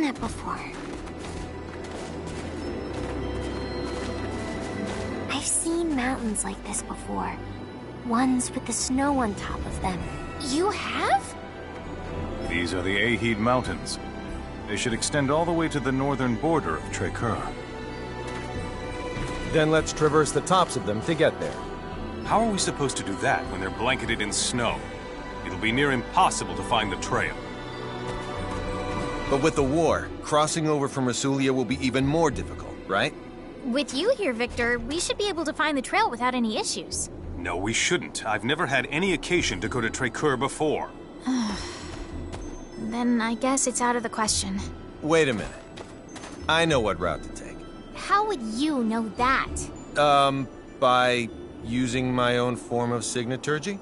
that before. I've seen mountains like this before. Ones with the snow on top of them. You have? These are the Ahid Mountains. They should extend all the way to the northern border of Trekkur. Then let's traverse the tops of them to get there. How are we supposed to do that when they're blanketed in snow? It'll be near impossible to find the trail. But with the war, crossing over from Rasulia will be even more difficult, right? With you here, Victor, we should be able to find the trail without any issues. No, we shouldn't. I've never had any occasion to go to Trekkur before. Then I guess it's out of the question. Wait a minute. I know what route to take. How would you know that? By using my own form of signaturgy?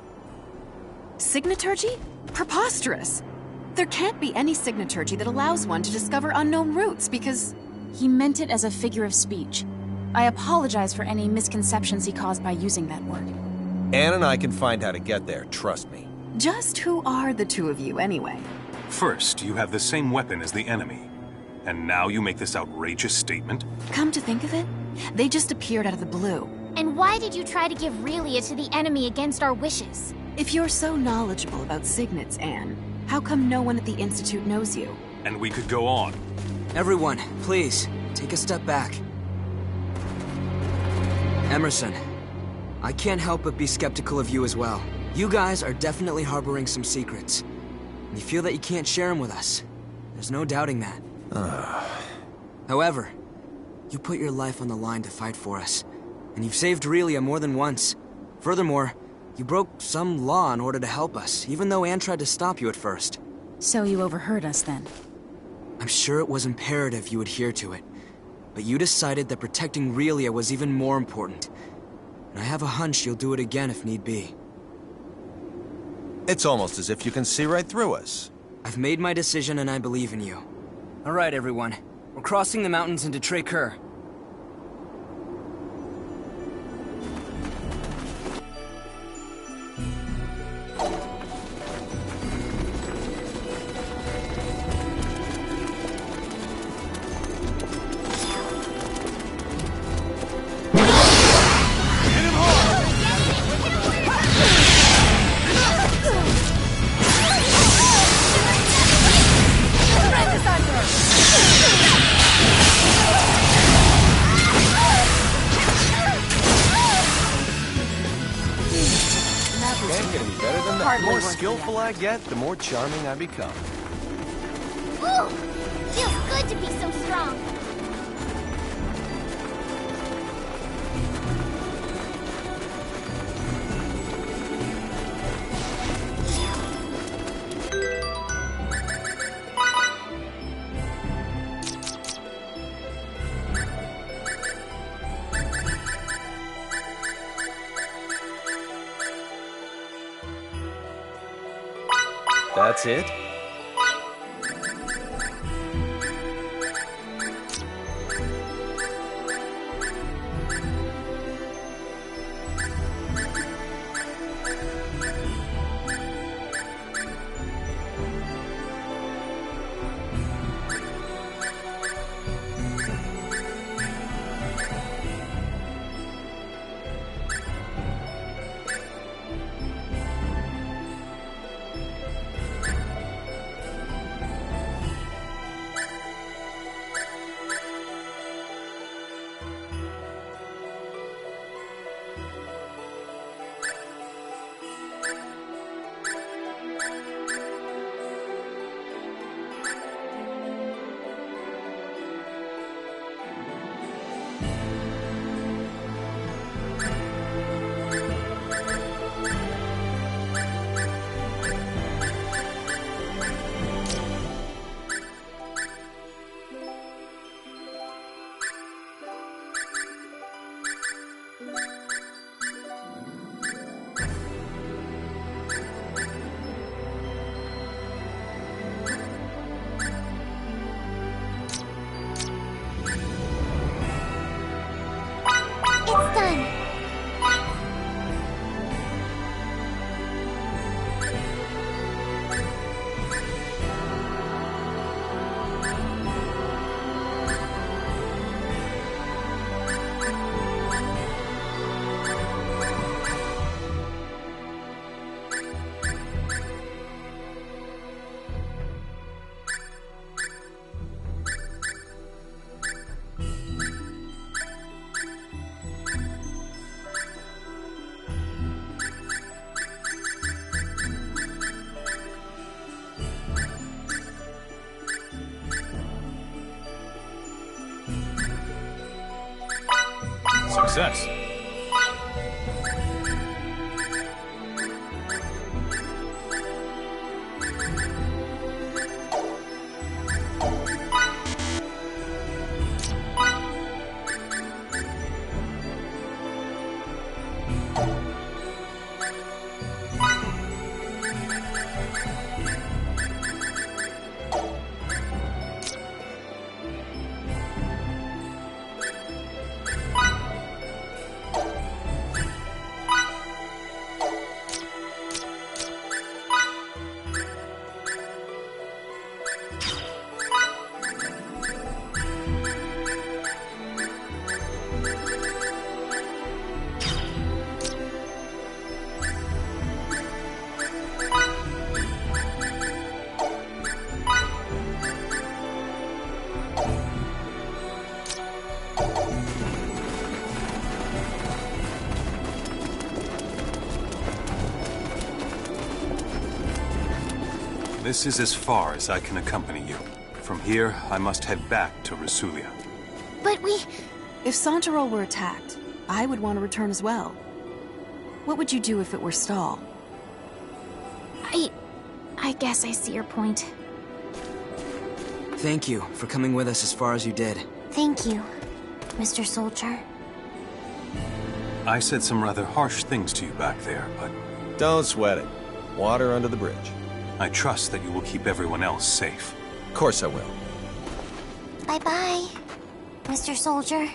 Signaturgy? Preposterous! There can't be any signaturgy that allows one to discover unknown routes because... He meant it as a figure of speech. I apologize for any misconceptions he caused by using that word. Anne and I can find how to get there, trust me. Just who are the two of you, anyway? First, you have the same weapon as the enemy. And now you make this outrageous statement? Come to think of it, they just appeared out of the blue. And why did you try to give Relia to the enemy against our wishes? If you're so knowledgeable about signets, Anne, how come no one at the Institute knows you? And we could go on. Everyone, please, take a step back. Emerson, I can't help but be skeptical of you as well. You guys are definitely harboring some secrets. And you feel that you can't share them with us. There's no doubting that. However, you put your life on the line to fight for us. And you've saved Relia more than once. Furthermore, you broke some law in order to help us, even though Anne tried to stop you at first. So you overheard us then? I'm sure it was imperative you adhere to it. But you decided that protecting Relia was even more important. And I have a hunch you'll do it again if need be. It's almost as if you can see right through us. I've made my decision and I believe in you. Alright, everyone. We're crossing the mountains into Trekkur. The more skillful I get, the more charming I become. Ooh! Feels good to be so strong. That's it? success. This is as far as I can accompany you. From here, I must head back to Rasulia. But we... If Santarol were attacked, I would want to return as well. What would you do if it were Stahl? I guess I see your point. Thank you for coming with us as far as you did. Thank you, Mr. Soldier. I said some rather harsh things to you back there, but Don't sweat it. Water under the bridge. I trust that you will keep everyone else safe. Of course I will. Bye-bye, Mr. Soldier.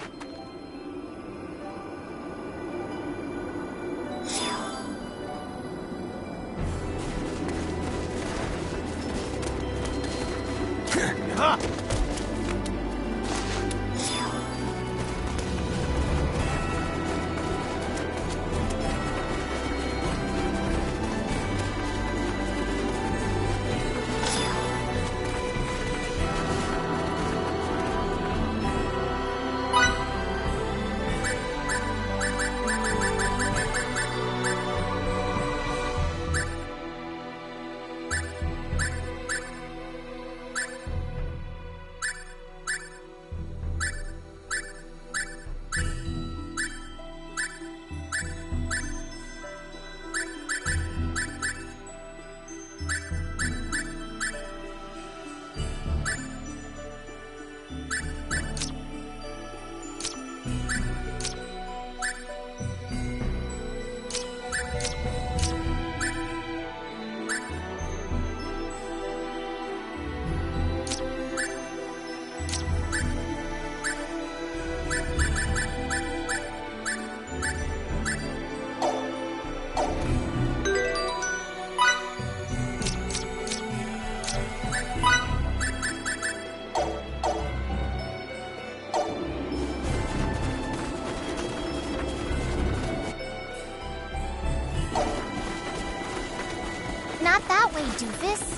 Not that way, doofus.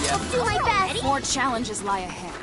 I'll do my best. More challenges lie ahead.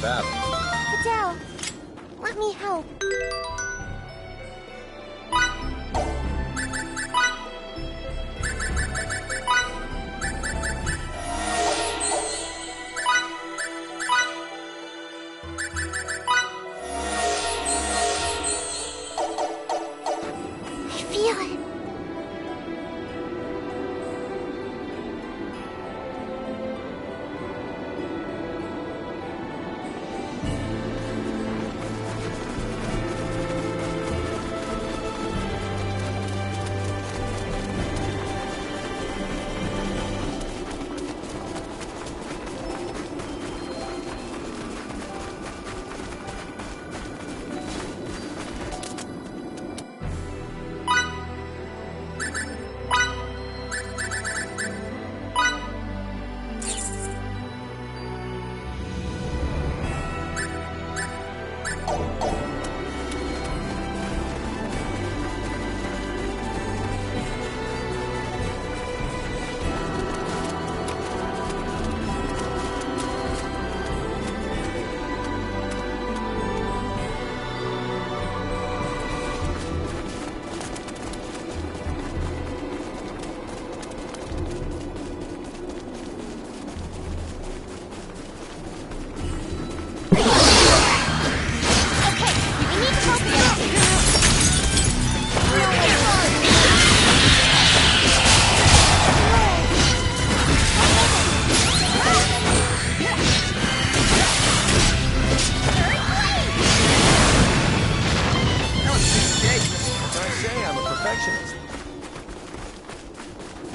battle. Adele, let me help. I feel it.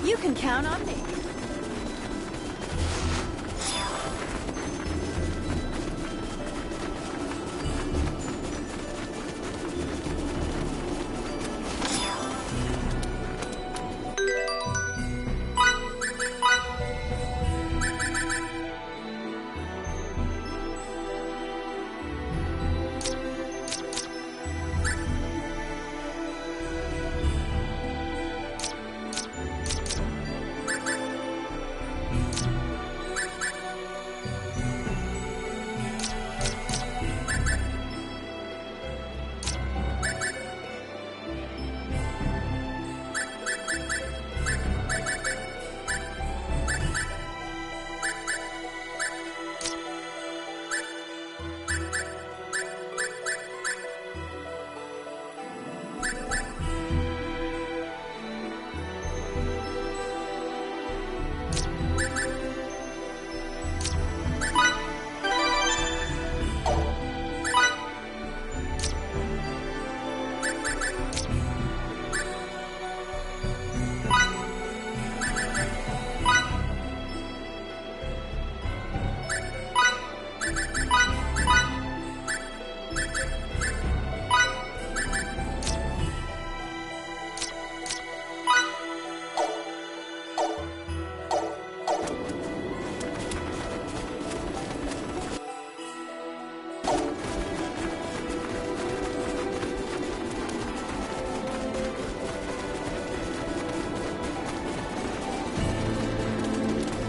You can count on me.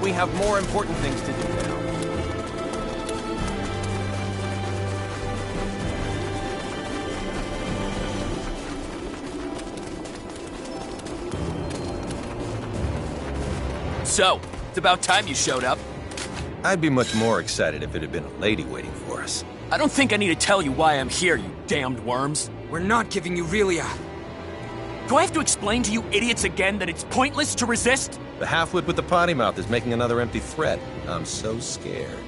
We have more important things to do now. So, it's about time you showed up. I'd be much more excited if it had been a lady waiting for us. I don't think I need to tell you why I'm here, you damned worms. We're not giving you Relia. Do I have to explain to you idiots again that it's pointless to resist? The half-wit with the potty mouth is making another empty threat. I'm so scared.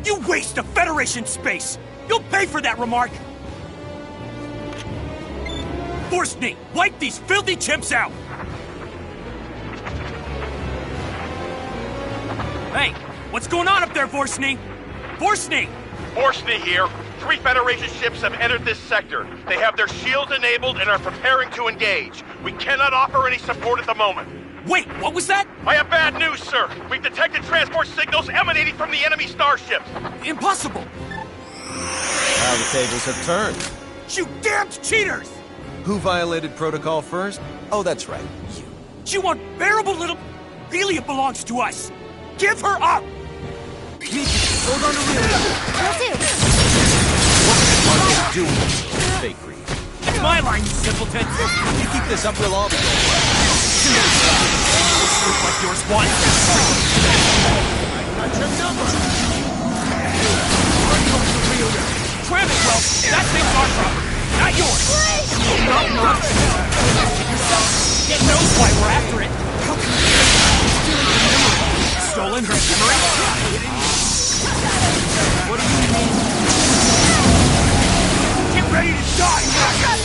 You waste of Federation space! You'll pay for that remark! Forstny, wipe these filthy chimps out! Hey, what's going on up there, Forstny? Forstny! Forstny here. 3 Federation ships have entered this sector. They have their shields enabled and are preparing to engage. We cannot offer any support at the moment. Wait, what was that? I have bad news, sir. We've detected transport signals emanating from the enemy starships. Impossible! How the tables have turned. You damned cheaters! Who violated protocol first? Oh, that's right. You unbearable little... Relia belongs to us! Give her up! Miki, hold on to Relia. Will do. doing this, fake creep. It's my line, you simpleton! If you keep this up, we'll all be going. Look like yours once! Got your number! Tram it, well, that thing's our property, not yours! Not yours! It knows why we're after it! How can you stealing her memory? Stolen her memory? What do you mean? Get ready to die, maggot!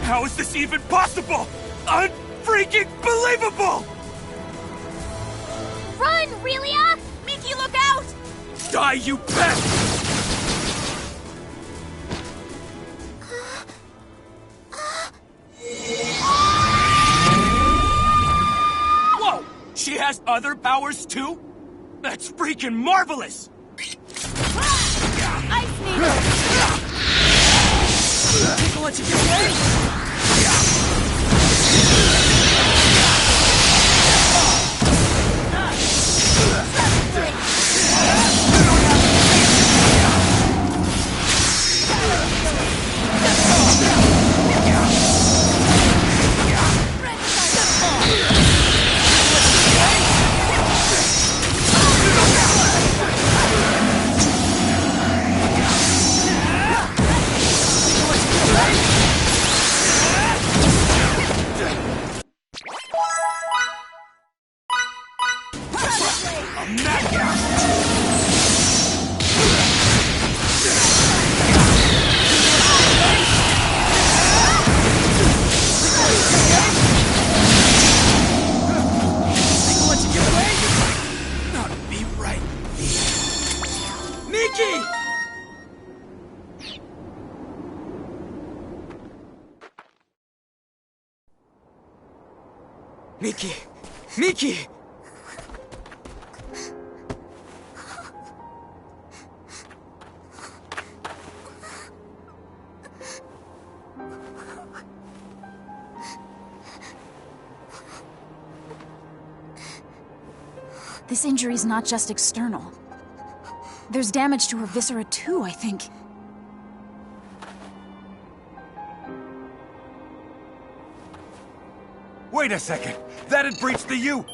How is this even possible? Unfreaking believable! Run, Relia! Mickey, look out! Die, you pest! Whoa! She has other powers too? That's freaking marvelous! Ice Needle! Take a let you get away! Miki! Miki! This injury's not just external. There's damage to her viscera too, I think. Wait a second! That had breached the U!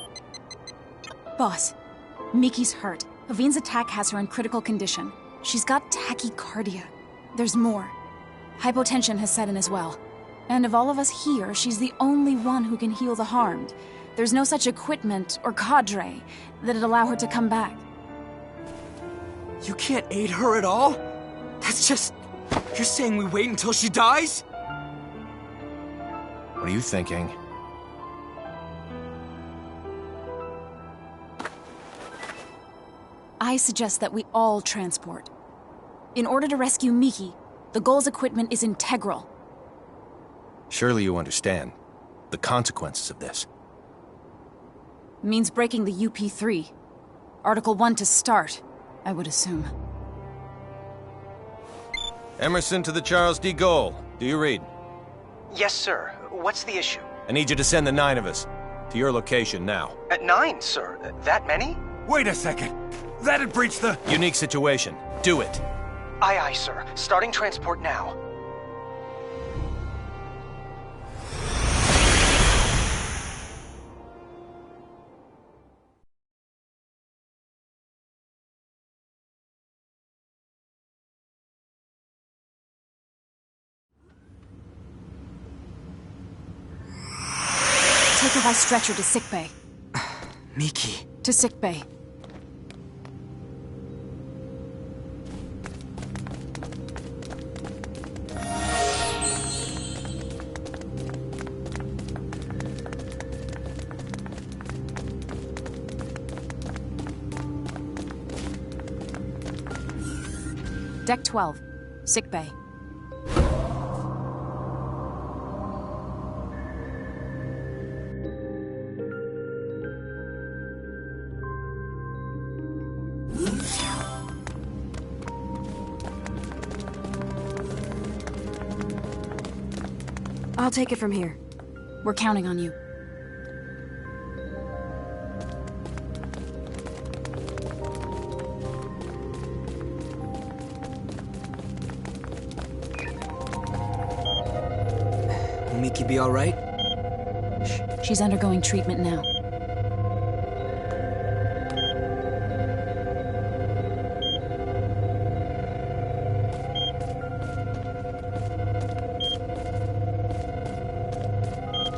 Boss, Miki's hurt. Avine's attack has her in critical condition. She's got tachycardia. There's more. Hypotension has set in as well. And of all of us here, she's the only one who can heal the harmed. There's no such equipment or cadre that'd allow her to come back. You can't aid her at all? That's just... You're saying we wait until she dies? What are you thinking? I suggest that we all transport. In order to rescue Miki, the Gull's equipment is integral. Surely you understand the consequences of this. Means breaking the UP3. Article 1 to start, I would assume. Emerson to the Charles D. Goal. Do you read? Yes, sir. What's the issue? I need you to send the 9 of us to your location now. At 9, sir. That many? Wait a second! That had breached the... Unique situation. Do it. Aye, aye, sir. Starting transport now. Take her by stretcher to sickbay. Miki. To sickbay. Deck 12. Sickbay. I'll take it from here. We're counting on you. Will Miki be all right? She's undergoing treatment now.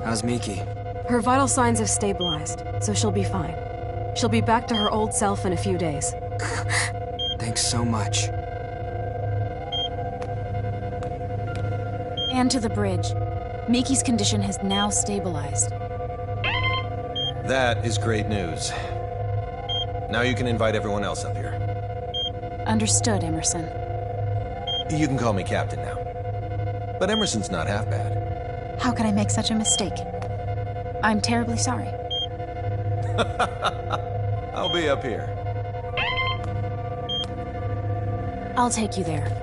How's Miki? Her vital signs have stabilized, so she'll be fine. She'll be back to her old self in a few days. Thanks so much. And to the bridge. Miki's condition has now stabilized. That is great news. Now you can invite everyone else up here. Understood, Emerson. You can call me Captain now. But Emerson's not half bad. How could I make such a mistake? I'm terribly sorry. I'll be up here. I'll take you there.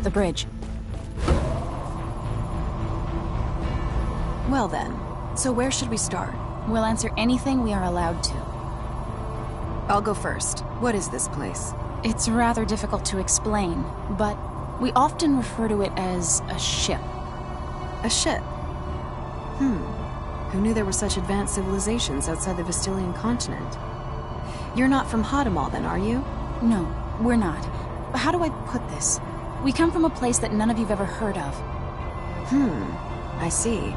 The bridge. Well then, so where should we start? We'll answer anything we are allowed to. I'll go first. What is this place? It's rather difficult to explain, but we often refer to it as a ship. A ship? Who knew there were such advanced civilizations outside the Vestilian continent? You're not from Hadamel then, are you? No, we're not. How do I put this? We come from a place that none of you've ever heard of. I see.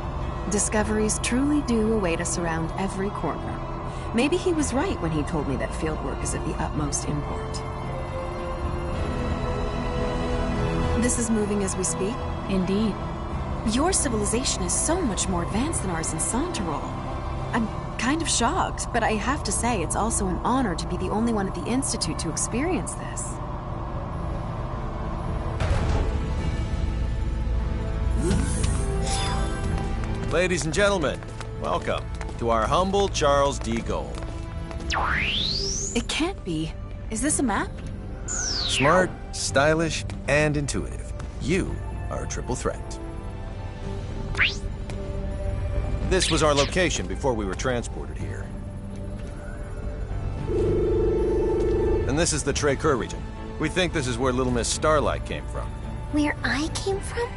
Discoveries truly do await us around every corner. Maybe he was right when he told me that fieldwork is of the utmost import. This is moving as we speak? Indeed. Your civilization is so much more advanced than ours in Santarol. I'm kind of shocked, but I have to say it's also an honor to be the only one at the Institute to experience this. Ladies and gentlemen, welcome to our humble Charles D. Gold. It can't be. Is this a map? Smart, stylish, and intuitive. You are a triple threat. This was our location before we were transported here. And this is the Trey-Kerr region. We think this is where Little Miss Starlight came from. Where I came from?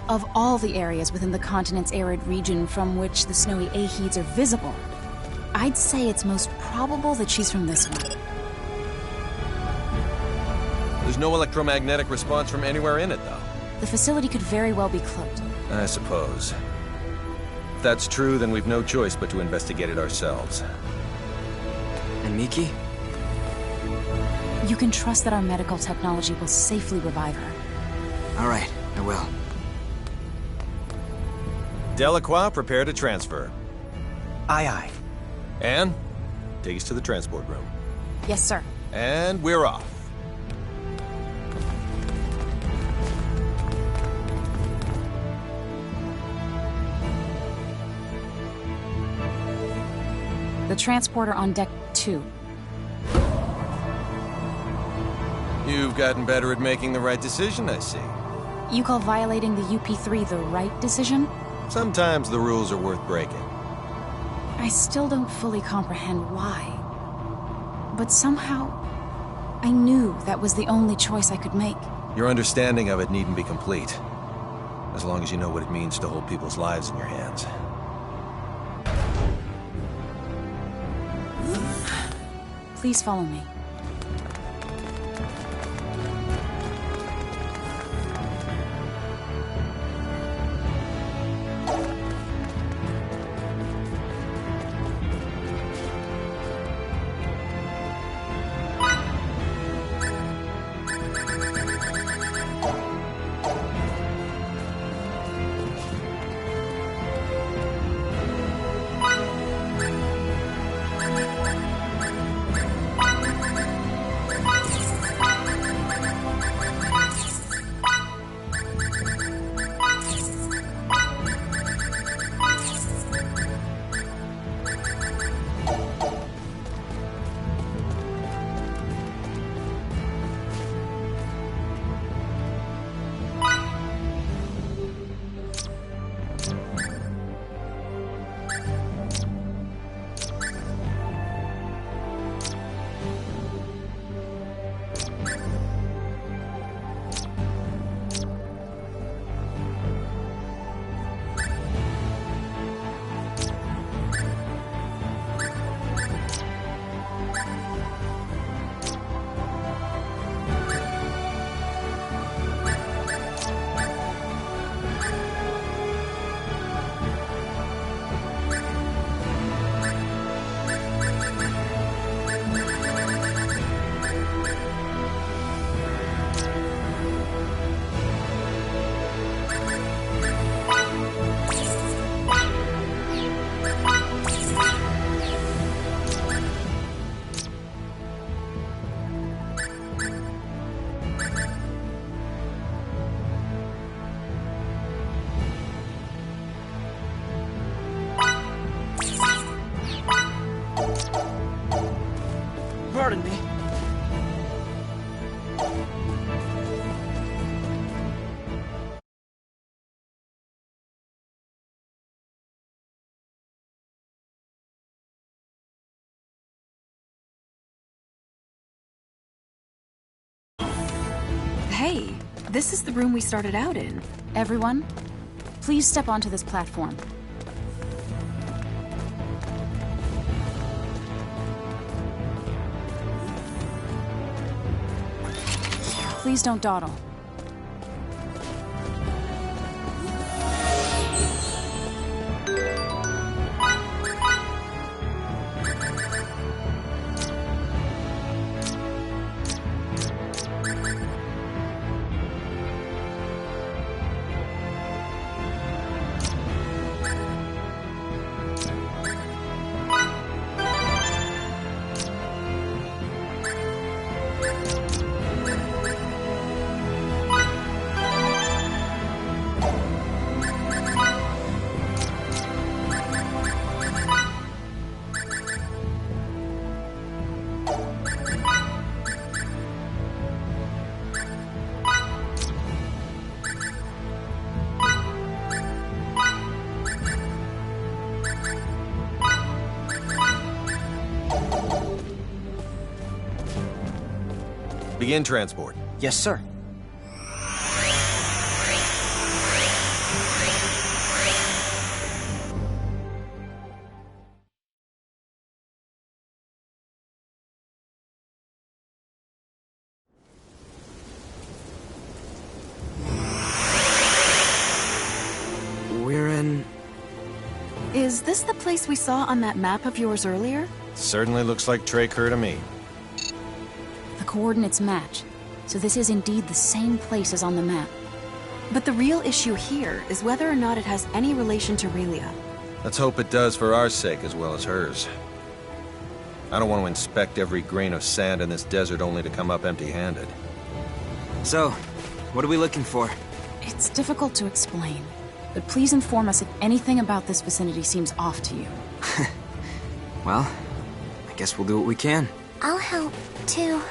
Of all the areas within the continent's arid region from which the snowy Aheeds are visible, I'd say it's most probable that she's from this one. There's no electromagnetic response from anywhere in it, though. The facility could very well be cloaked. I suppose. If that's true, then we've no choice but to investigate it ourselves. And Miki? You can trust that our medical technology will safely revive her. All right, I will. Delacroix, prepare to transfer. Aye, aye. Anne, take us to the transport room. Yes, sir. And we're off. The transporter on deck 2. You've gotten better at making the right decision, I see. You call violating the UP3 the right decision? Sometimes the rules are worth breaking. I still don't fully comprehend why. But somehow, I knew that was the only choice I could make. Your understanding of it needn't be complete. As long as you know what it means to hold people's lives in your hands. Please follow me. Pardon me. Hey, this is the room we started out in. Everyone, please step onto this platform. Please don't dawdle. Begin transport. Yes, sir. We're in... Is this the place we saw on that map of yours earlier? Certainly looks like Tracur to me. The coordinates match, so this is indeed the same place as on the map. But the real issue here is whether or not it has any relation to Relia. Let's hope it does for our sake as well as hers. I don't want to inspect every grain of sand in this desert only to come up empty-handed. So, what are we looking for? It's difficult to explain, but please inform us if anything about this vicinity seems off to you. Well, I guess we'll do what we can. I'll help, too.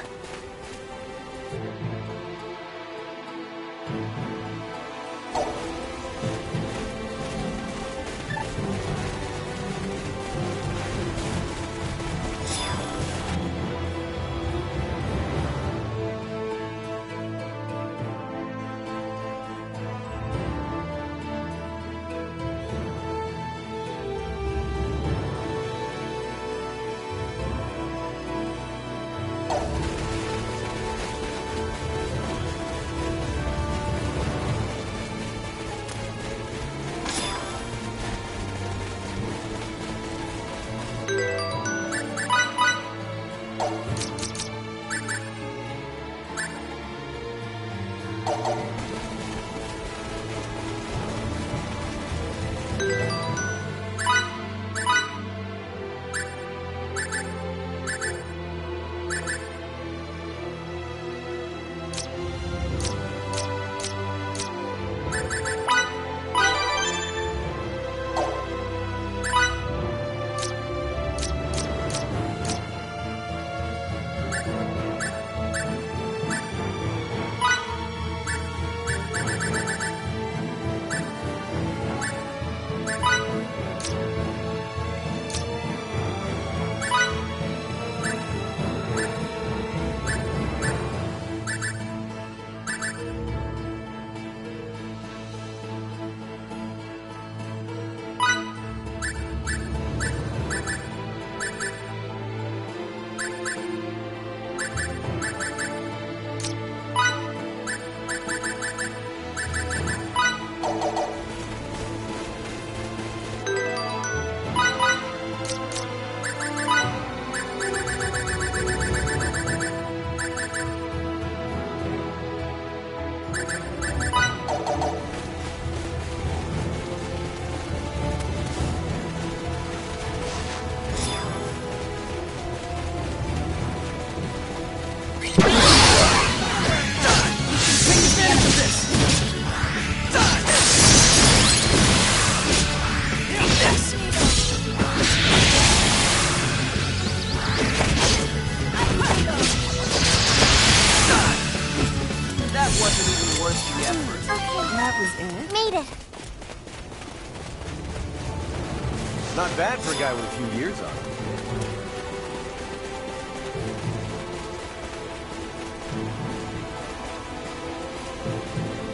Not bad for a guy with a few years on him.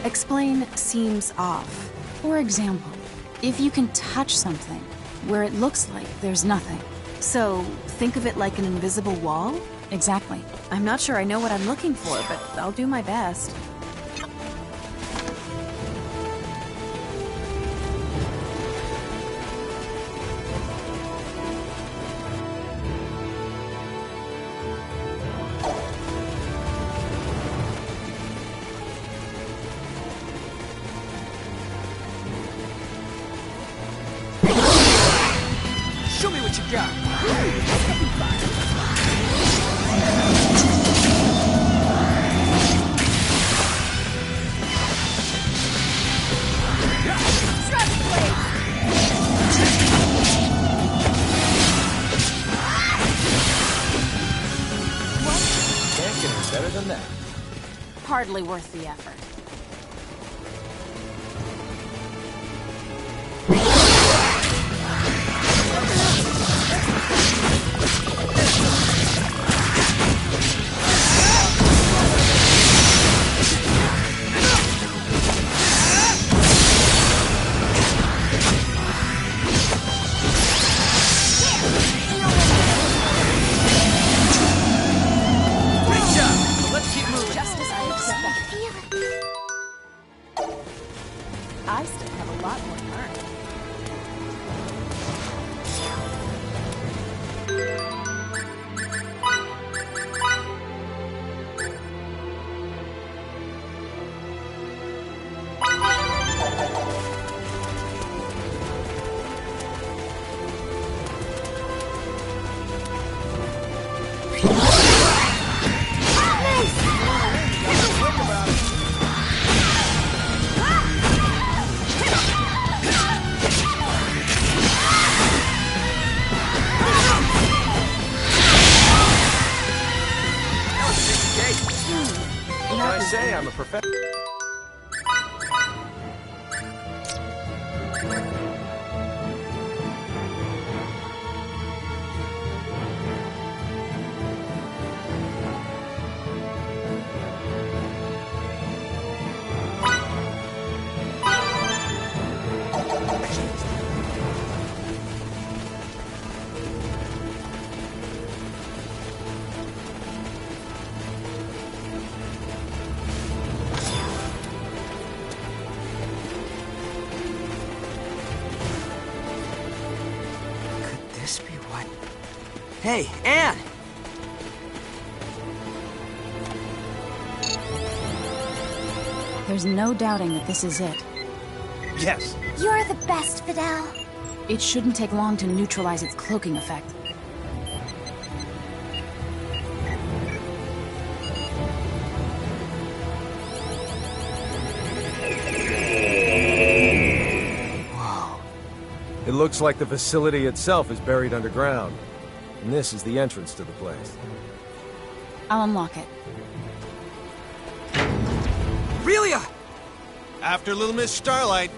Explain seems off. For example, if you can touch something where it looks like there's nothing. So, think of it like an invisible wall? Exactly. I'm not sure I know what I'm looking for, but I'll do my best. Show me what you got. Can't get any better than that. Hardly worth the effort. I say I'm a professional. This be what? Hey, Anne! There's no doubting that this is it. Yes. You're the best, Fidel. It shouldn't take long to neutralize its cloaking effect. It looks like the facility itself is buried underground. And this is the entrance to the place. I'll unlock it. Relia! After Little Miss Starlight.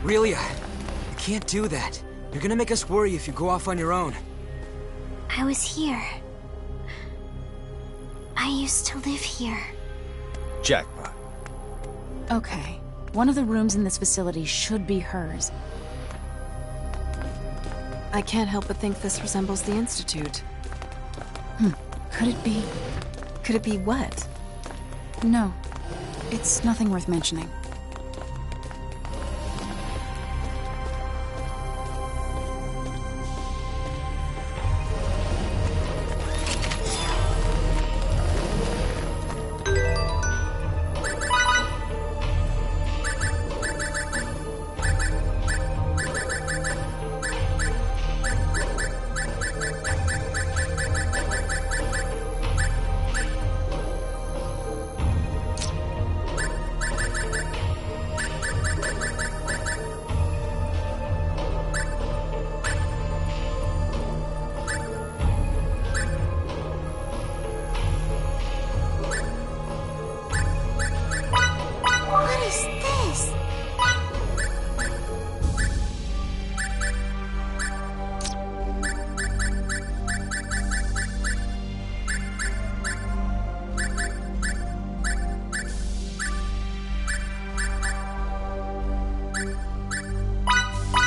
Relia, you can't do that. You're gonna make us worry if you go off on your own. I was here. I used to live here. Jackpot. Okay. One of the rooms in this facility should be hers. I can't help but think this resembles the Institute. Could it be? Could it be what? No. It's nothing worth mentioning. What is this?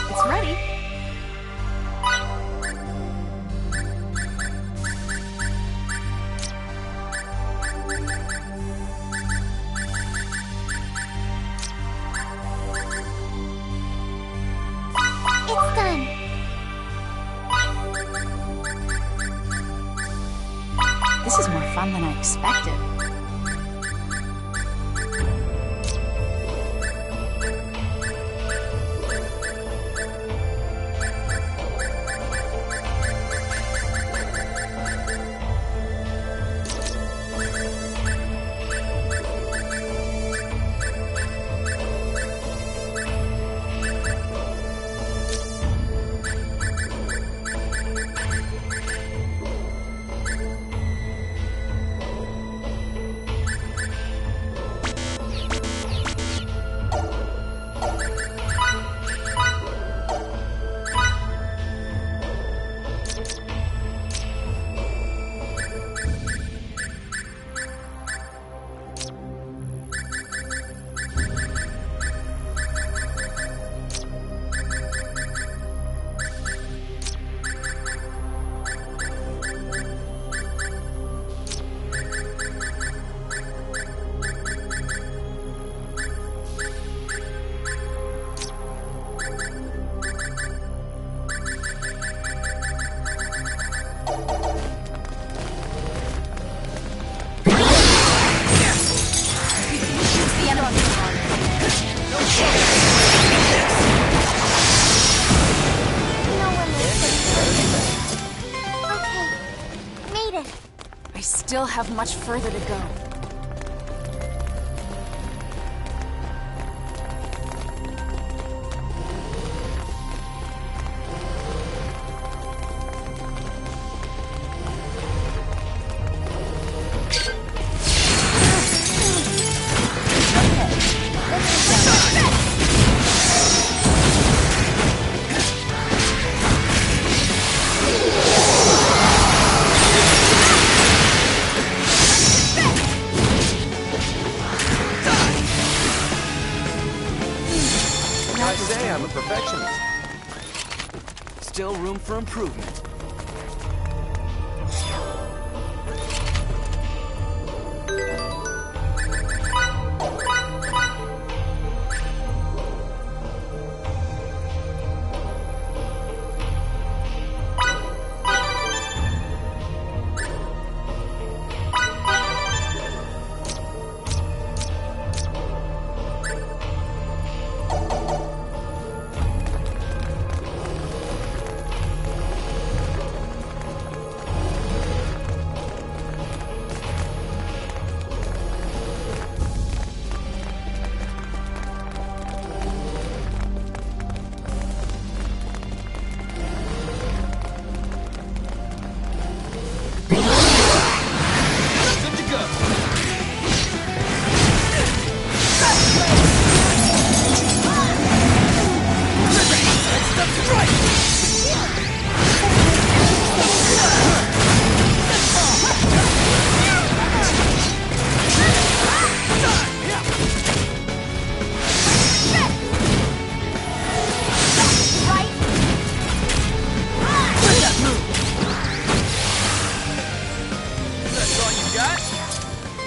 It's ready. It's done. This is more fun than I expected. made it. I still have much further to go. I say I'm a perfectionist. Still room for improvement.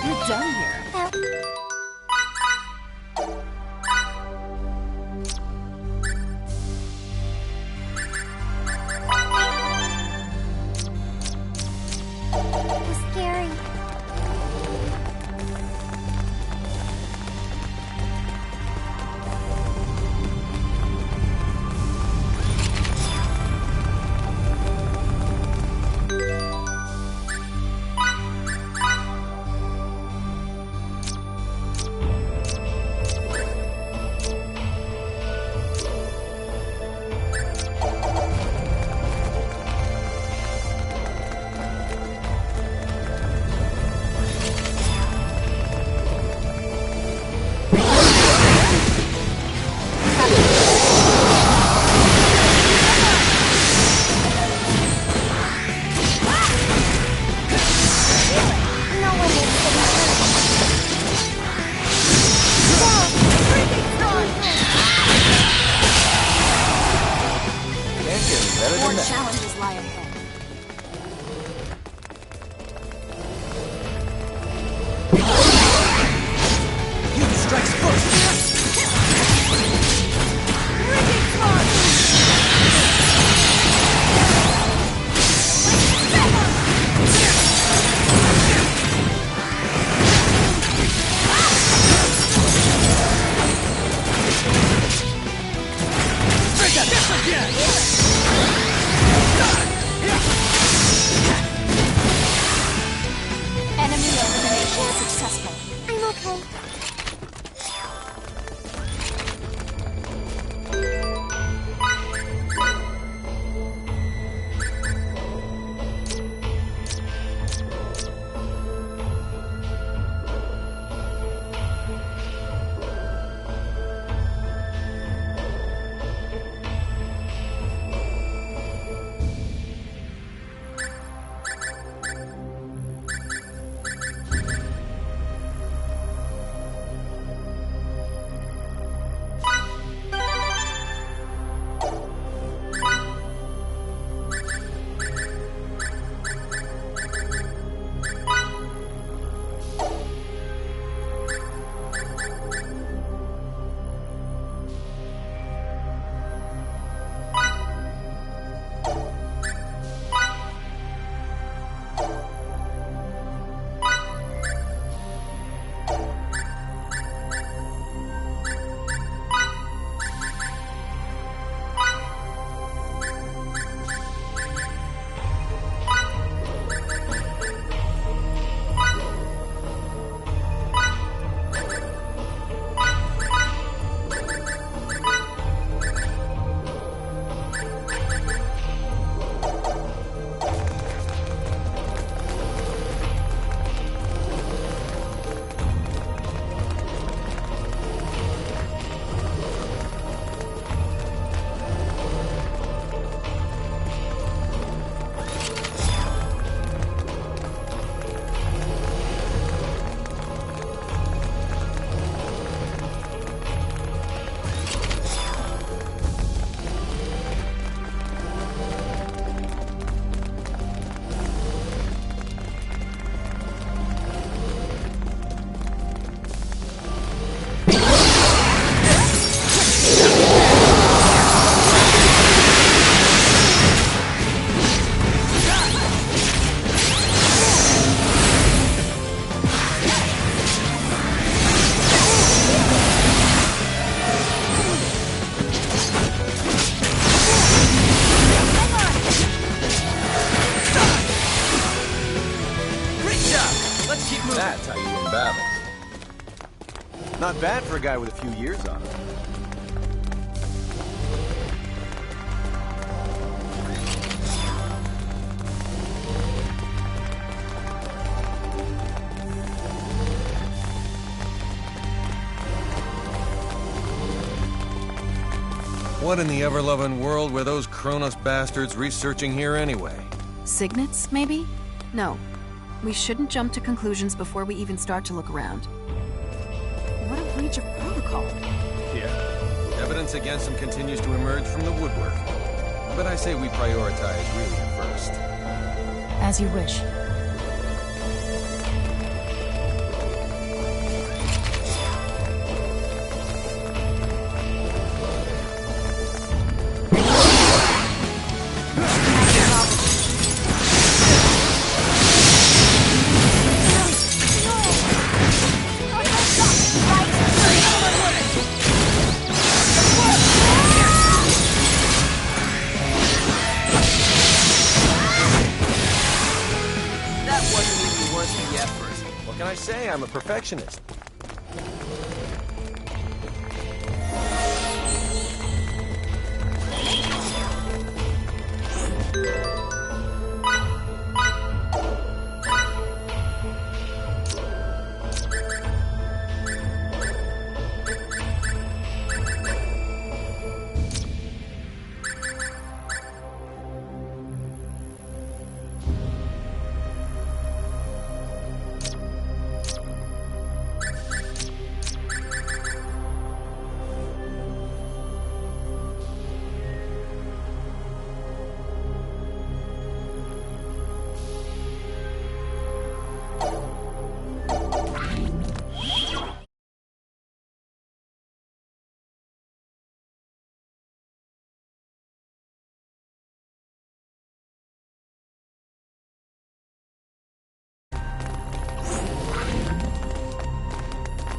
You're done here. It was scary. That's how you win battles. Not bad for a guy with a few years on him. What in the ever-loving world were those Kronos bastards researching here anyway? Signets, maybe? No. We shouldn't jump to conclusions before we even start to look around. What a breach of protocol. Yeah. Evidence against him continues to emerge from the woodwork. But I say we prioritize Relia first. As you wish. I'm a perfectionist.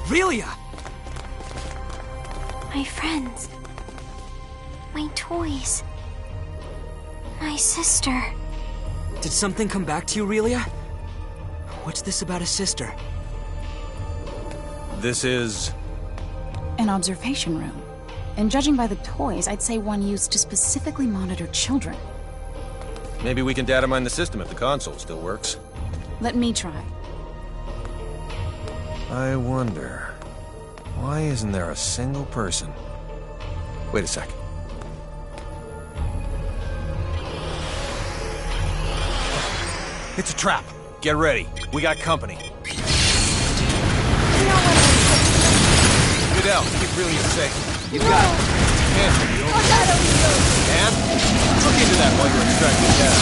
Relia! My friends. My toys. My sister. Did something come back to you, Relia? What's this about a sister? This is... an observation room. And judging by the toys, I'd say one used to specifically monitor children. Maybe we can data mine the system if the console still works. Let me try. I wonder... why isn't there a single person? Wait a sec. It's a trap. Get ready. We got company. Get out. Keep really safe. You got it. Hands on you. And look into that while you're extracting gas.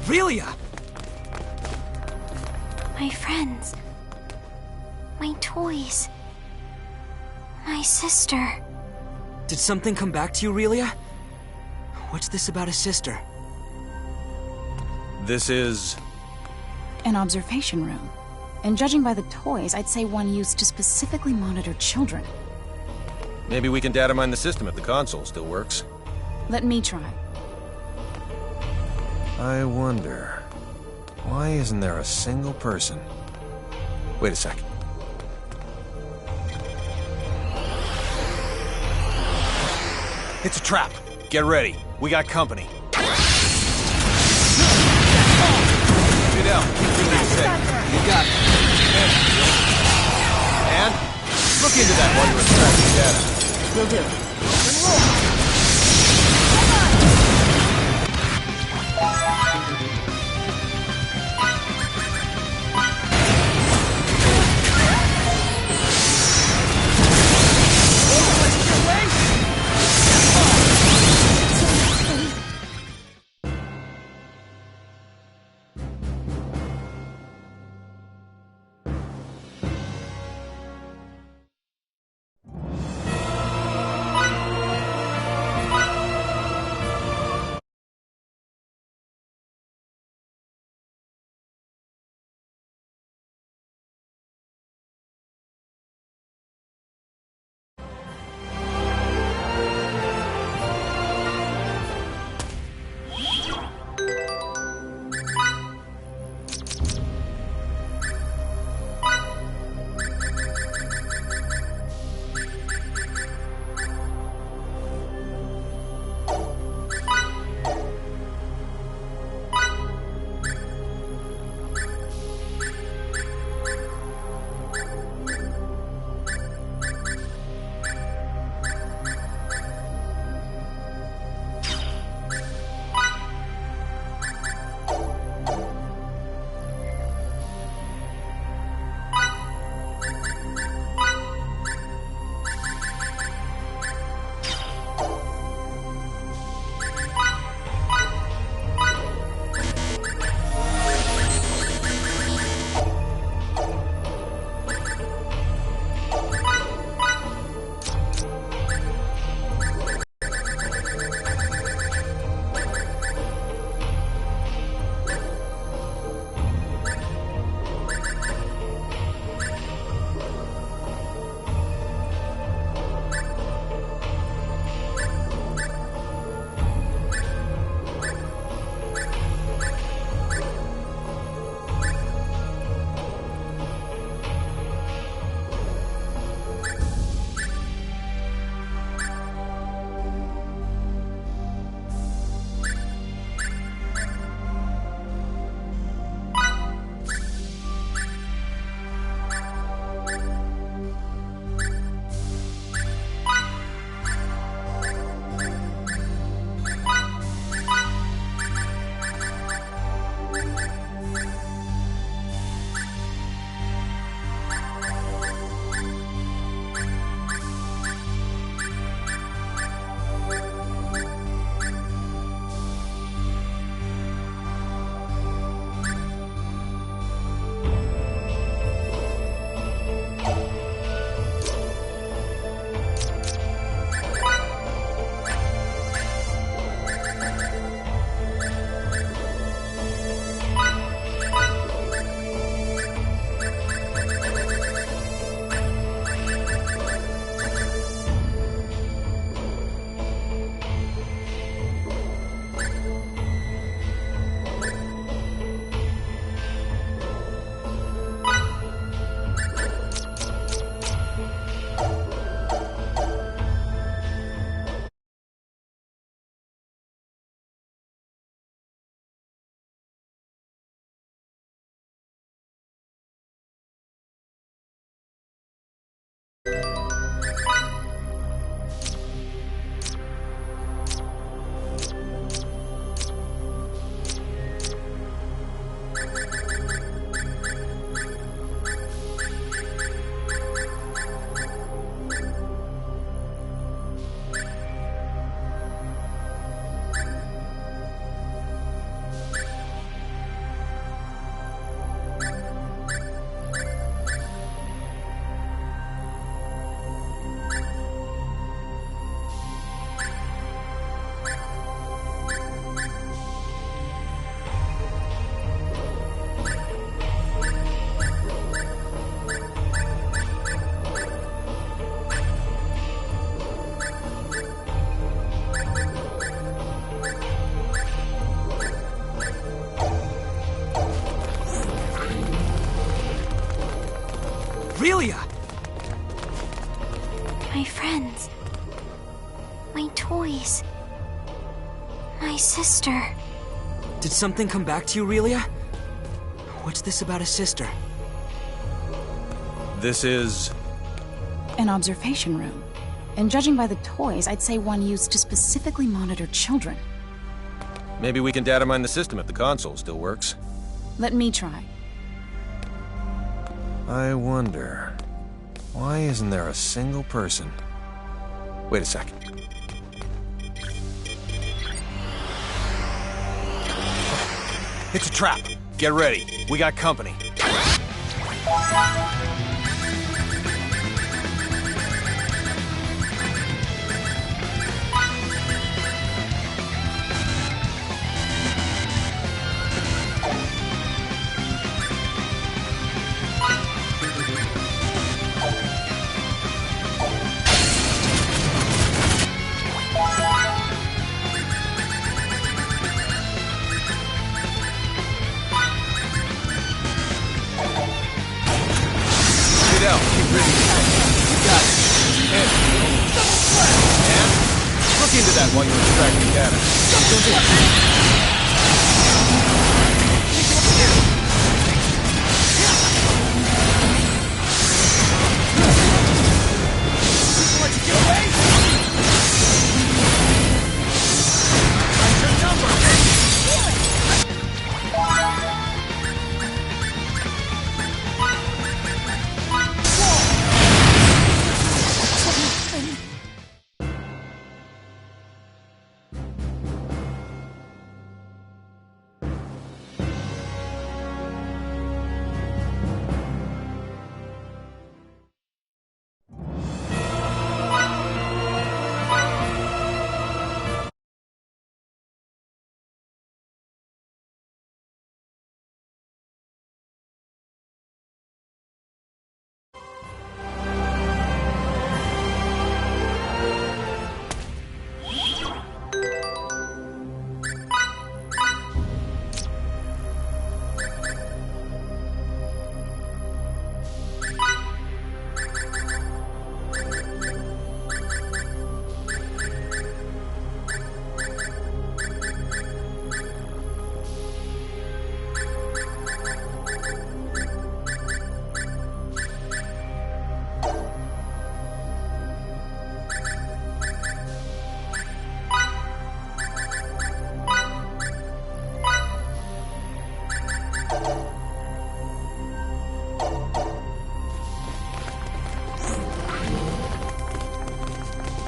Relia! My friends. My toys. My sister. Did something come back to you, Relia? What's this about a sister? This is... an observation room. And judging by the toys, I'd say one used to specifically monitor children. maybe we can data mine the system if the console still works. Let me try. I wonder... why isn't there a single person? Wait a sec. It's a trap. Get ready. We got company. Get out. Keep really safe. You got it. And look into that while you're extracting data. Will do. Aurelia! My friends. My toys. My sister. Did something come back to you, Relia? What's this about a sister? This is... An observation room. And judging by the toys, I'd say one used to specifically monitor children. Maybe we can data mine the system if the console still works. Let me try. I wonder... why isn't there a single person? Wait a second. It's a trap. Get ready. We got company. Look into that while you're extracting data.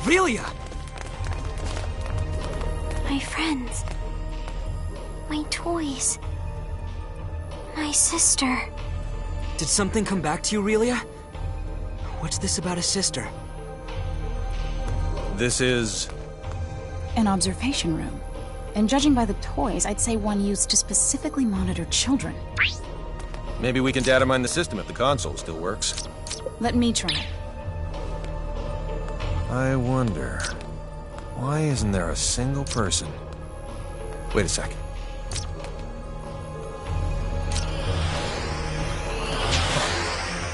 Relia! My friends. My toys. My sister. Did something come back to you, Relia? What's this about a sister? This is... An observation room. And judging by the toys, I'd say one used to specifically monitor children. Maybe we can data mine the system if the console still works. Let me try. I wonder... why isn't there a single person? Wait a second.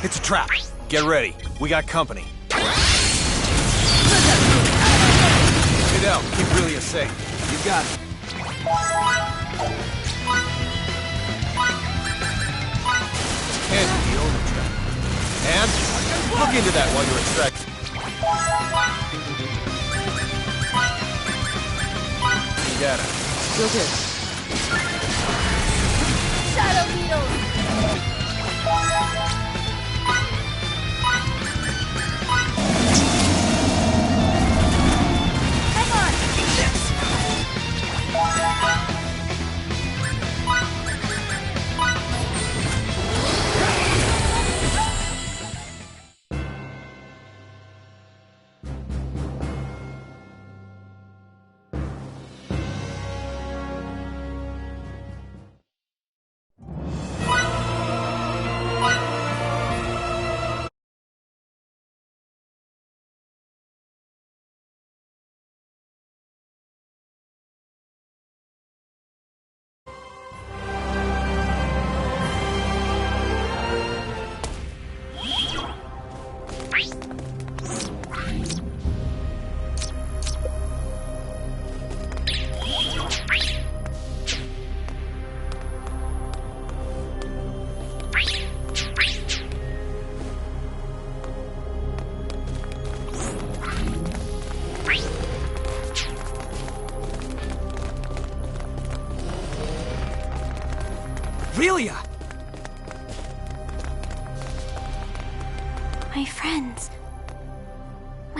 It's a trap. Get ready. We got company. Get out. Keep Relia safe. You got it. And the owner trap. And look into that while you're extracting. Data. Still good. Shadow needles! Hang on!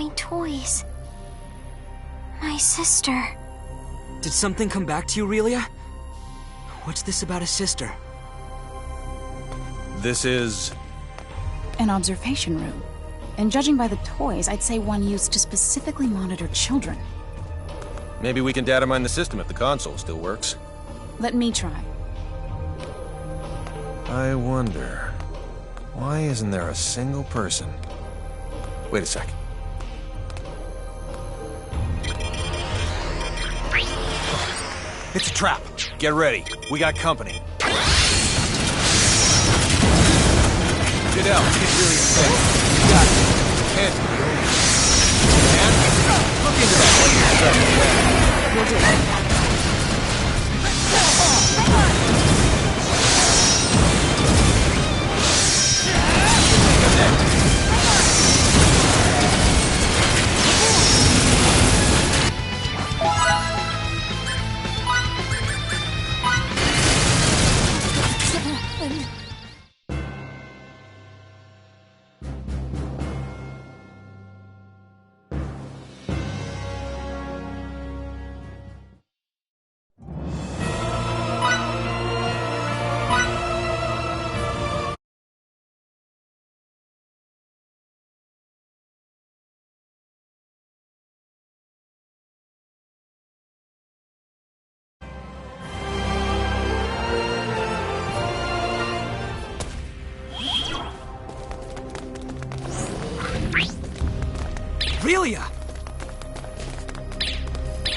My toys. My sister. Did something come back to you, Aurelia? What's this about a sister? This is... An observation room. And judging by the toys, I'd say one used to specifically monitor children. Maybe we can data mine the system if the console still works. Let me try. I wonder... why isn't there a single person? Wait a sec. It's a trap. Get ready. We got company. Get out. Get really safe. You got it. Hands to the only. And look into that while you're distracted. Will do. Aurelia!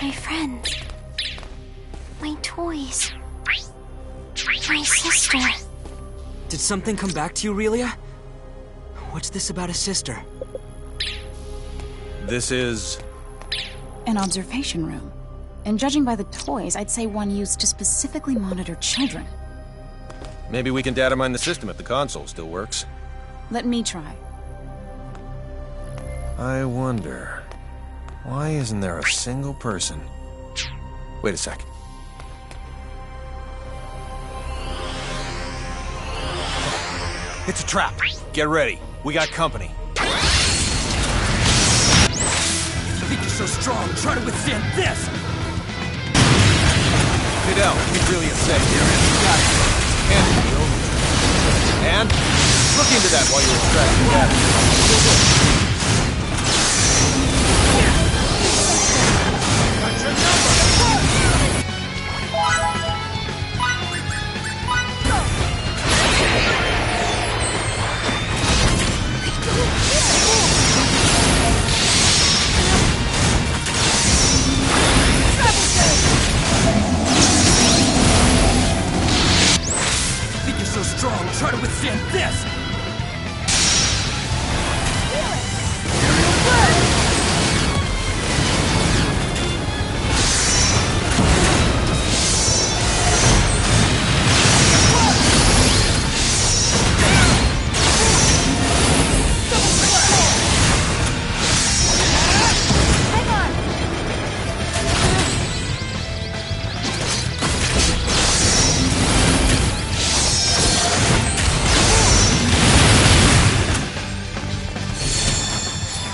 My friends. My toys. My sister. Did something come back to you, Aurelia? What's this about a sister? This is... An observation room. And judging by the toys, I'd say one used to specifically monitor children. Maybe we can data mine the system if the console still works. Let me try. I wonder... why isn't there a single person? Wait a sec. It's a trap. Get ready. We got company. You think you're so strong? Try to withstand this! Get out. Get really safe. You got it. Hands to the only. And look into that while you're distracted. Think you're so strong? Try to withstand this!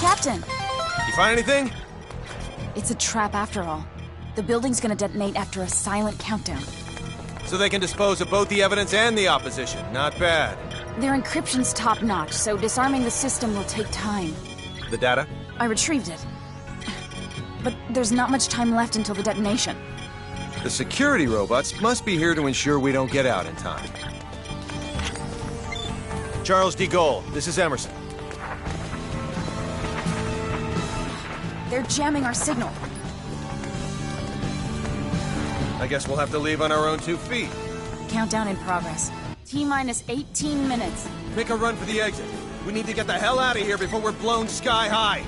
Captain! You find anything? It's a trap after all. The building's gonna detonate after a silent countdown. So they can dispose of both the evidence and the opposition. Not bad. Their encryption's top-notch, so disarming the system will take time. The data? I retrieved it. But there's not much time left until the detonation. The security robots must be here to ensure we don't get out in time. Charles D. Gaulle, this is Emerson. They're jamming our signal. I guess we'll have to leave on our own 2 feet. Countdown in progress. T-minus 18 minutes. Make a run for the exit. We need to get the hell out of here before we're blown sky high.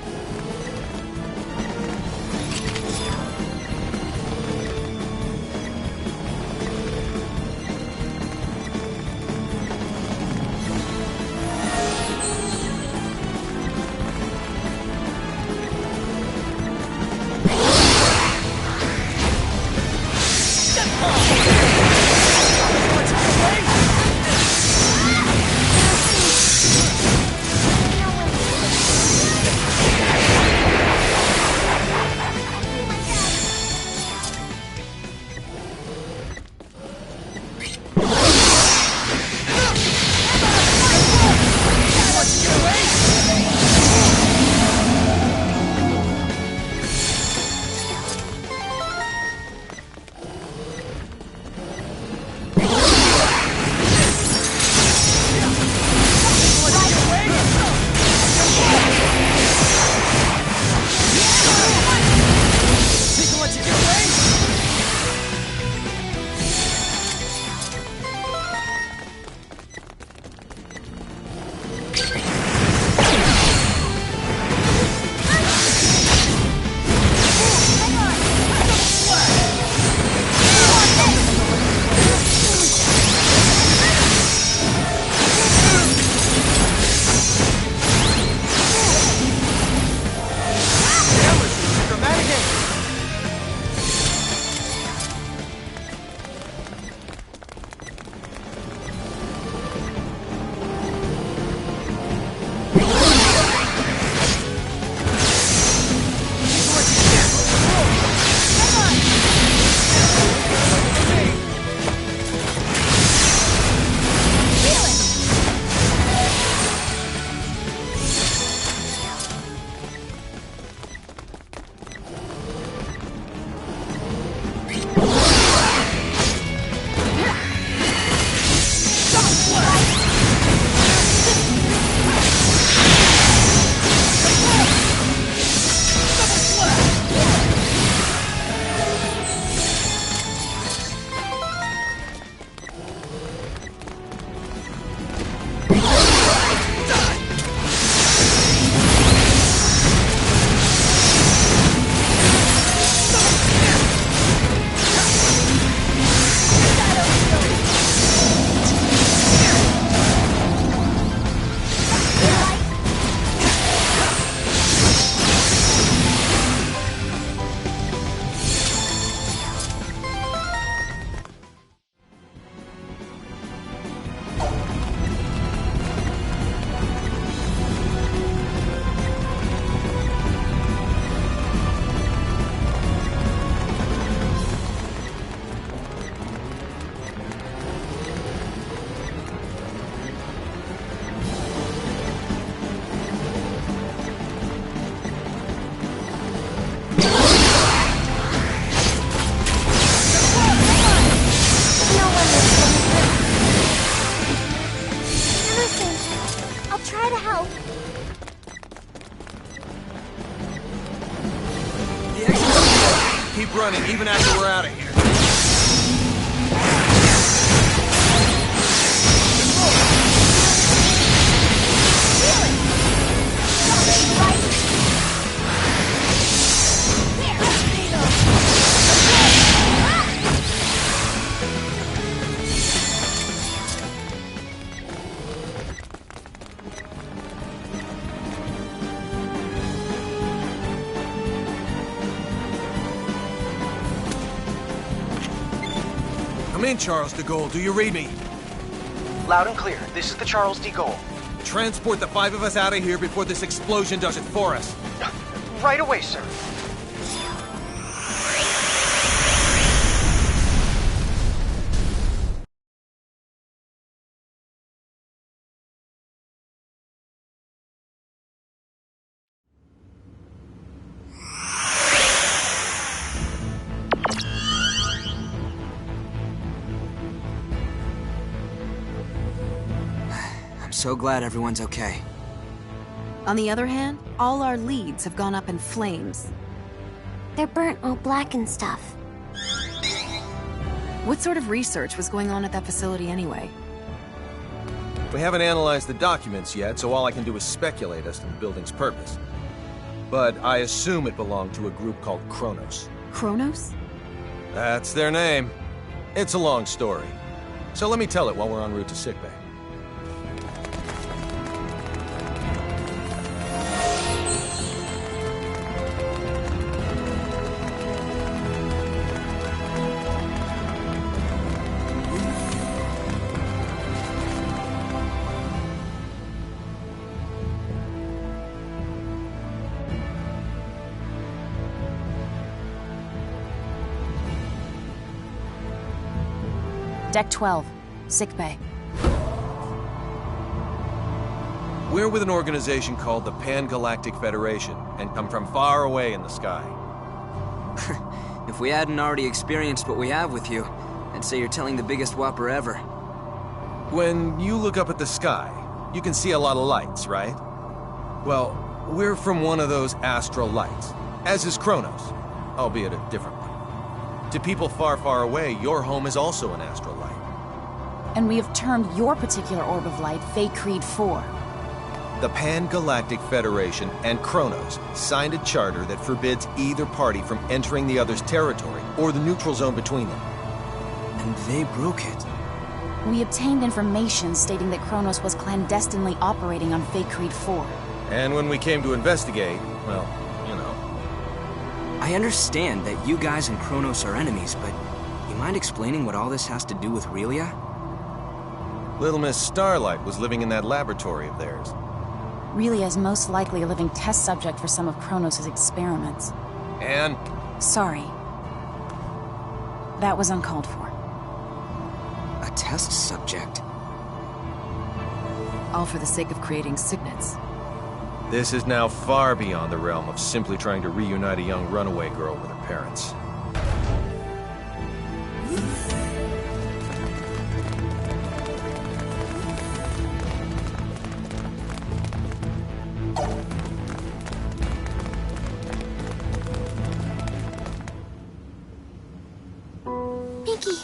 keep running even after we're out of here. Come in, Charles de Gaulle. Do you read me? Loud and clear. This is the Charles de Gaulle. Transport the 5 of us out of here before this explosion does it for us. Right away, sir. So glad everyone's okay. On the other hand, all our leads have gone up in flames. They're burnt all black and stuff. What sort of research was going on at that facility anyway? We haven't analyzed the documents yet, so all I can do is speculate as to the building's purpose. But I assume it belonged to a group called Kronos. Kronos? That's their name. It's a long story. So let me tell it while we're en route to sickbay. Deck 12, sickbay. We're with an organization called the Pan-Galactic Federation, and come from far away in the sky. If we hadn't already experienced what we have with you, I'd say you're telling the biggest whopper ever. When you look up at the sky, you can see a lot of lights, right? Well, we're from one of those astral lights, as is Kronos, albeit a different one. To people far, far away, your home is also an astral light. And we have termed your particular orb of light Fate Creed 4. The Pan-Galactic Federation and Kronos signed a charter that forbids either party from entering the other's territory or the neutral zone between them. And they broke it. We obtained information stating that Kronos was clandestinely operating on Fate Creed 4. And when we came to investigate, well, you know. I understand that you guys and Kronos are enemies, but you mind explaining what all this has to do with Relia? Little Miss Starlight was living in that laboratory of theirs. Relia is most likely a living test subject for some of Kronos' experiments. And? Sorry. That was uncalled for. A test subject? All for the sake of creating signets. This is now far beyond the realm of simply trying to reunite a young runaway girl with her parents. Mickey!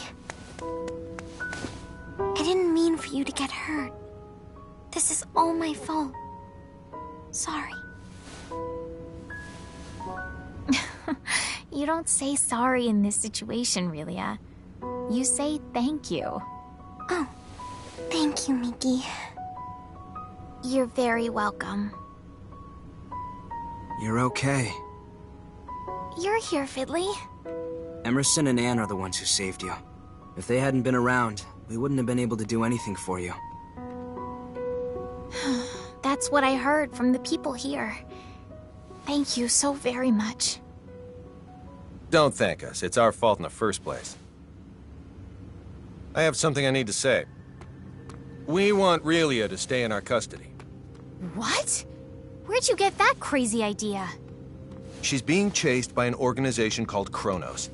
I didn't mean for you to get hurt. This is all my fault. Sorry. You don't say sorry in this situation, Relia. You say thank you. Oh, thank you, Mickey. You're very welcome. You're okay. You're here, Fiddly. Emerson and Anne are the ones who saved you. If they hadn't been around, we wouldn't have been able to do anything for you. That's what I heard from the people here. Thank you so very much. Don't thank us. It's our fault in the first place. I have something I need to say. We want Relia to stay in our custody. What? Where'd you get that crazy idea? She's being chased by an organization called Kronos.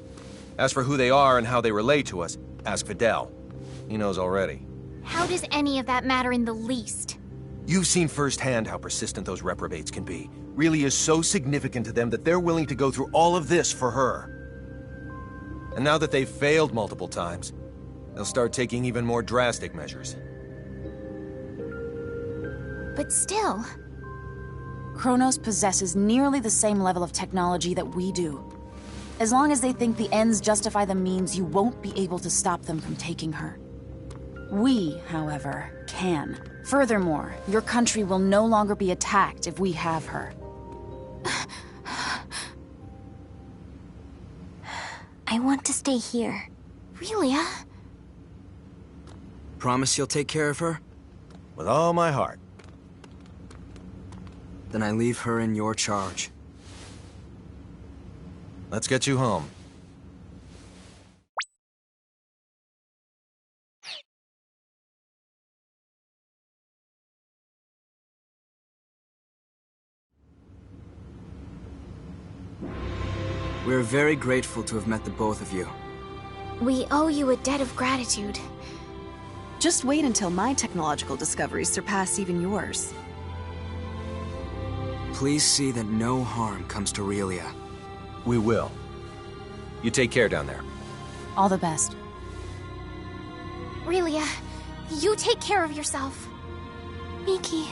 As for who they are and how they relate to us, ask Fidel. He knows already. How does any of that matter in the least? You've seen firsthand how persistent those reprobates can be. Relia is so significant to them that they're willing to go through all of this for her. And now that they've failed multiple times, they'll start taking even more drastic measures. But still, Kronos possesses nearly the same level of technology that we do. As long as they think the ends justify the means, you won't be able to stop them from taking her. We, however, can. Furthermore, your country will no longer be attacked if we have her. I want to stay here. Relia? Promise you'll take care of her? With all my heart. Then I leave her in your charge. Let's get you home. We're very grateful to have met the both of you. We owe you a debt of gratitude. Just wait until my technological discoveries surpass even yours. Please see that no harm comes to Relia. We will. You take care down there. All the best. Relia, you take care of yourself. Miki.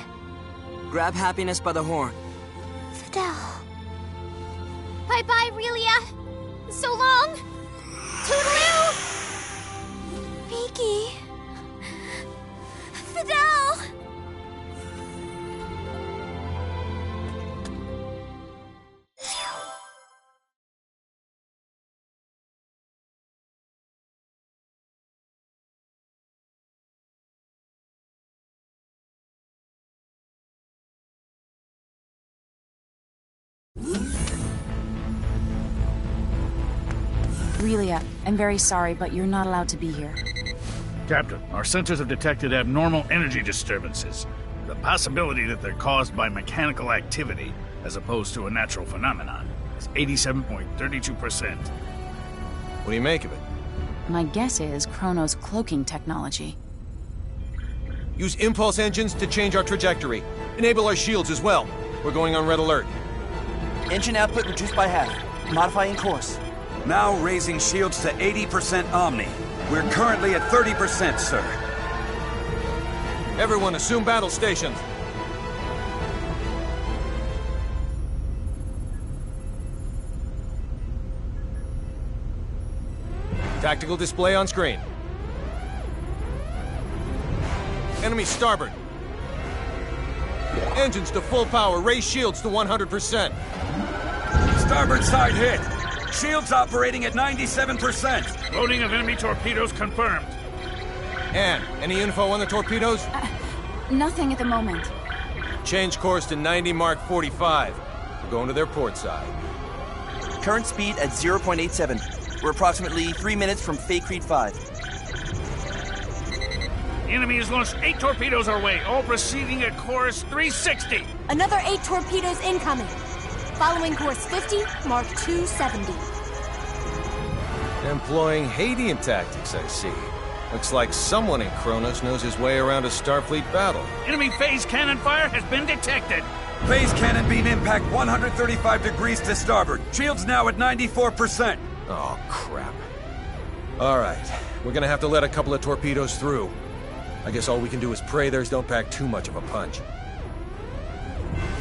Grab happiness by the horn. Fidel. Bye-bye, Relia. So long. Toodaloo. Miki. Fidel. Relia, I'm very sorry, but you're not allowed to be here. Captain, our sensors have detected abnormal energy disturbances. The possibility that they're caused by mechanical activity, as opposed to a natural phenomenon, is 87.32%. What do you make of it? My guess is Kronos' cloaking technology. Use impulse engines to change our trajectory. Enable our shields as well. We're going on red alert. Engine output reduced by half. Modifying course. Now raising shields to 80% Omni. We're currently at 30%, sir. Everyone assume battle stations. Tactical display on screen. Enemy starboard. Engines to full power. Raise shields to 100%. Starboard side hit. Shields operating at 97%. Loading of enemy torpedoes confirmed. Anne, any info on the torpedoes? Nothing at the moment. Change course to 90 Mark 45. We're going to their port side. Current speed at 0.87. We're approximately 3 minutes from Fay Creed 5. The enemy has launched 8 torpedoes our way, all proceeding at course 360. Another 8 torpedoes incoming. Following course 50, Mark 270. Employing Hadean tactics, I see. Looks like someone in Kronos knows his way around a Starfleet battle. Enemy phase cannon fire has been detected. Phase cannon beam impact 135 degrees to starboard. Shields now at 94%. Oh, crap. All right, we're gonna have to let a couple of torpedoes through. I guess all we can do is pray theirs don't pack too much of a punch.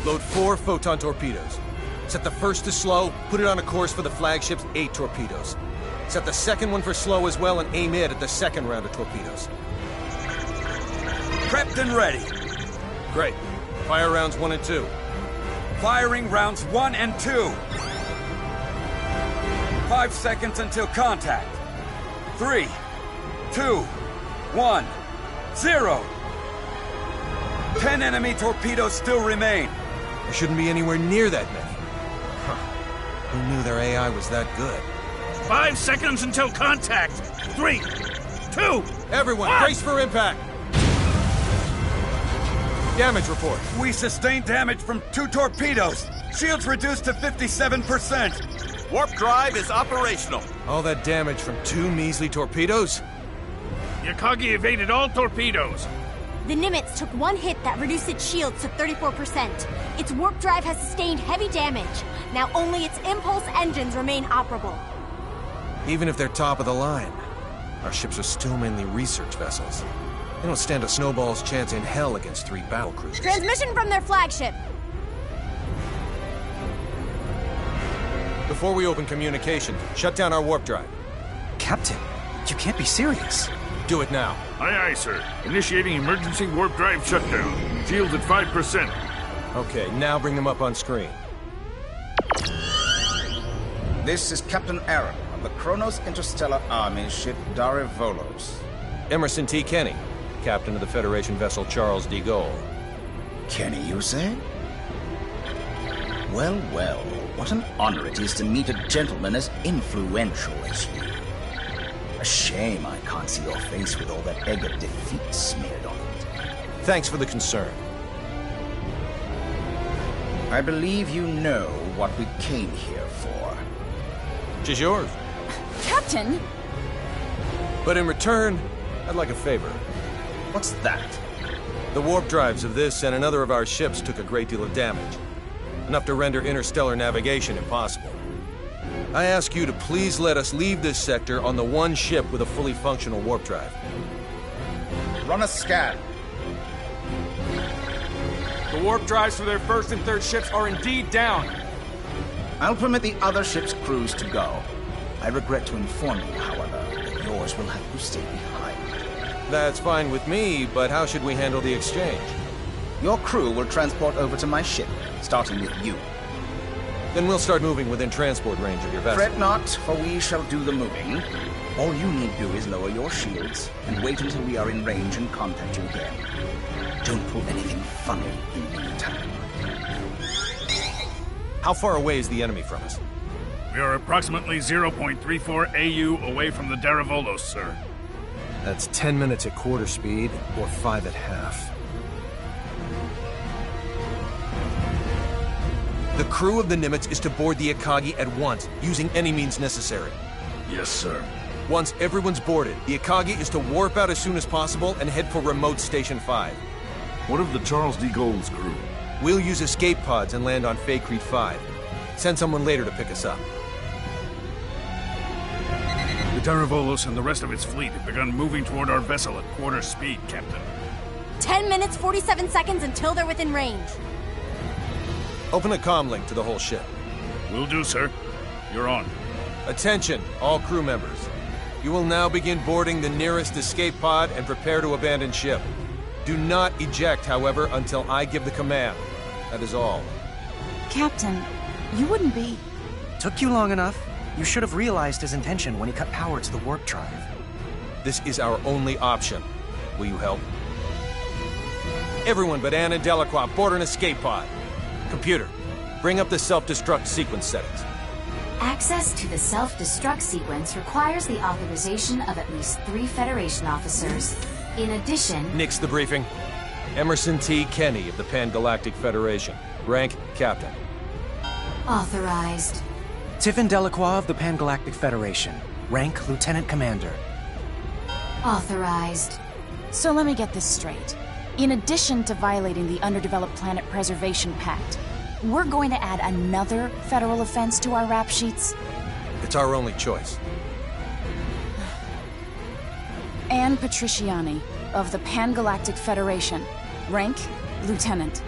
Load 4 photon torpedoes. Set the first to slow, put it on a course for the flagship's 8 torpedoes. Set the second one for slow as well and aim it at the second round of torpedoes. Prepped and ready. Great. Fire rounds 1 and 2. Firing rounds 1 and 2. 5 seconds until contact. 3, 2, 1, 0. 10 enemy torpedoes still remain. There shouldn't be anywhere near that many. Huh. Who knew their AI was that good? 5 seconds until contact. 3, 2, Everyone, 1. brace for impact! Damage report. We sustained damage from 2 torpedoes. Shields reduced to 57%. Warp drive is operational. All that damage from 2 measly torpedoes? Yakagi evaded all torpedoes. The Nimitz took 1 hit that reduced its shields to 34%. Its warp drive has sustained heavy damage. Now only its impulse engines remain operable. Even if they're top of the line, our ships are still mainly research vessels. They don't stand a snowball's chance in hell against 3 battlecruisers. Transmission from their flagship. Before we open communication, shut down our warp drive. Captain, you can't be serious. Do it now. Aye, aye, sir. Initiating emergency warp drive shutdown. Shields at 5%. Okay, now bring them up on screen. This is Captain Aaron of the Kronos Interstellar Army ship Dorion. Emerson T. Kenny, captain of the Federation vessel Charles de Gaulle. Kenny, you say? Well, well, what an honor it is to meet a gentleman as influential as you. A shame I can't see your face with all that egg of defeat smeared on it. Thanks for the concern. I believe you know what we came here for. She's yours. Captain! But in return, I'd like a favor. What's that? The warp drives of this and another of our ships took a great deal of damage. Enough to render interstellar navigation impossible. I ask you to please let us leave this sector on the one ship with a fully functional warp drive. Run a scan. The warp drives for their first and third ships are indeed down. I'll permit the other ship's crews to go. I regret to inform you, however, that yours will have to stay behind. That's fine with me, but how should we handle the exchange? Your crew will transport over to my ship, starting with you. Then we'll start moving within transport range of your vessel. Fret not, for we shall do the moving. All you need do is lower your shields and wait until we are in range and contact you again. Don't pull anything funny in the meantime. How far away is the enemy from us? We are approximately 0.34 AU away from the Derivolos, sir. That's 10 minutes at quarter speed, or 5 at half. The crew of the Nimitz is to board the Akagi at once, using any means necessary. Yes, sir. Once everyone's boarded, the Akagi is to warp out as soon as possible and head for remote Station 5. What of the Charles de Gaulle's crew? We'll use escape pods and land on Faithlessness 5. Send someone later to pick us up. The Derivolos and the rest of its fleet have begun moving toward our vessel at quarter speed, Captain. 10 minutes, 47 seconds until they're within range. Open a comm link to the whole ship. Will do, sir. You're on. Attention, all crew members. You will now begin boarding the nearest escape pod and prepare to abandon ship. Do not eject, however, until I give the command. That is all. Captain, you wouldn't be... Took you long enough. You should have realized his intention when he cut power to the warp drive. This is our only option. Will you help? Everyone but Anne and Delacroix board an escape pod. Computer, bring up the self-destruct sequence settings. Access to the self-destruct sequence requires the authorization of at least 3 Federation officers. In addition... Nix the briefing. Emerson T. Kenny of the Pan-Galactic Federation. Rank, Captain. Authorized. Tiffin Delacroix of the Pan-Galactic Federation. Rank, Lieutenant Commander. Authorized. So let me get this straight. In addition to violating the Underdeveloped Planet Preservation Pact, we're going to add another federal offense to our rap sheets? It's our only choice. Anne Patriciani, of the Pan-Galactic Federation. Rank, Lieutenant.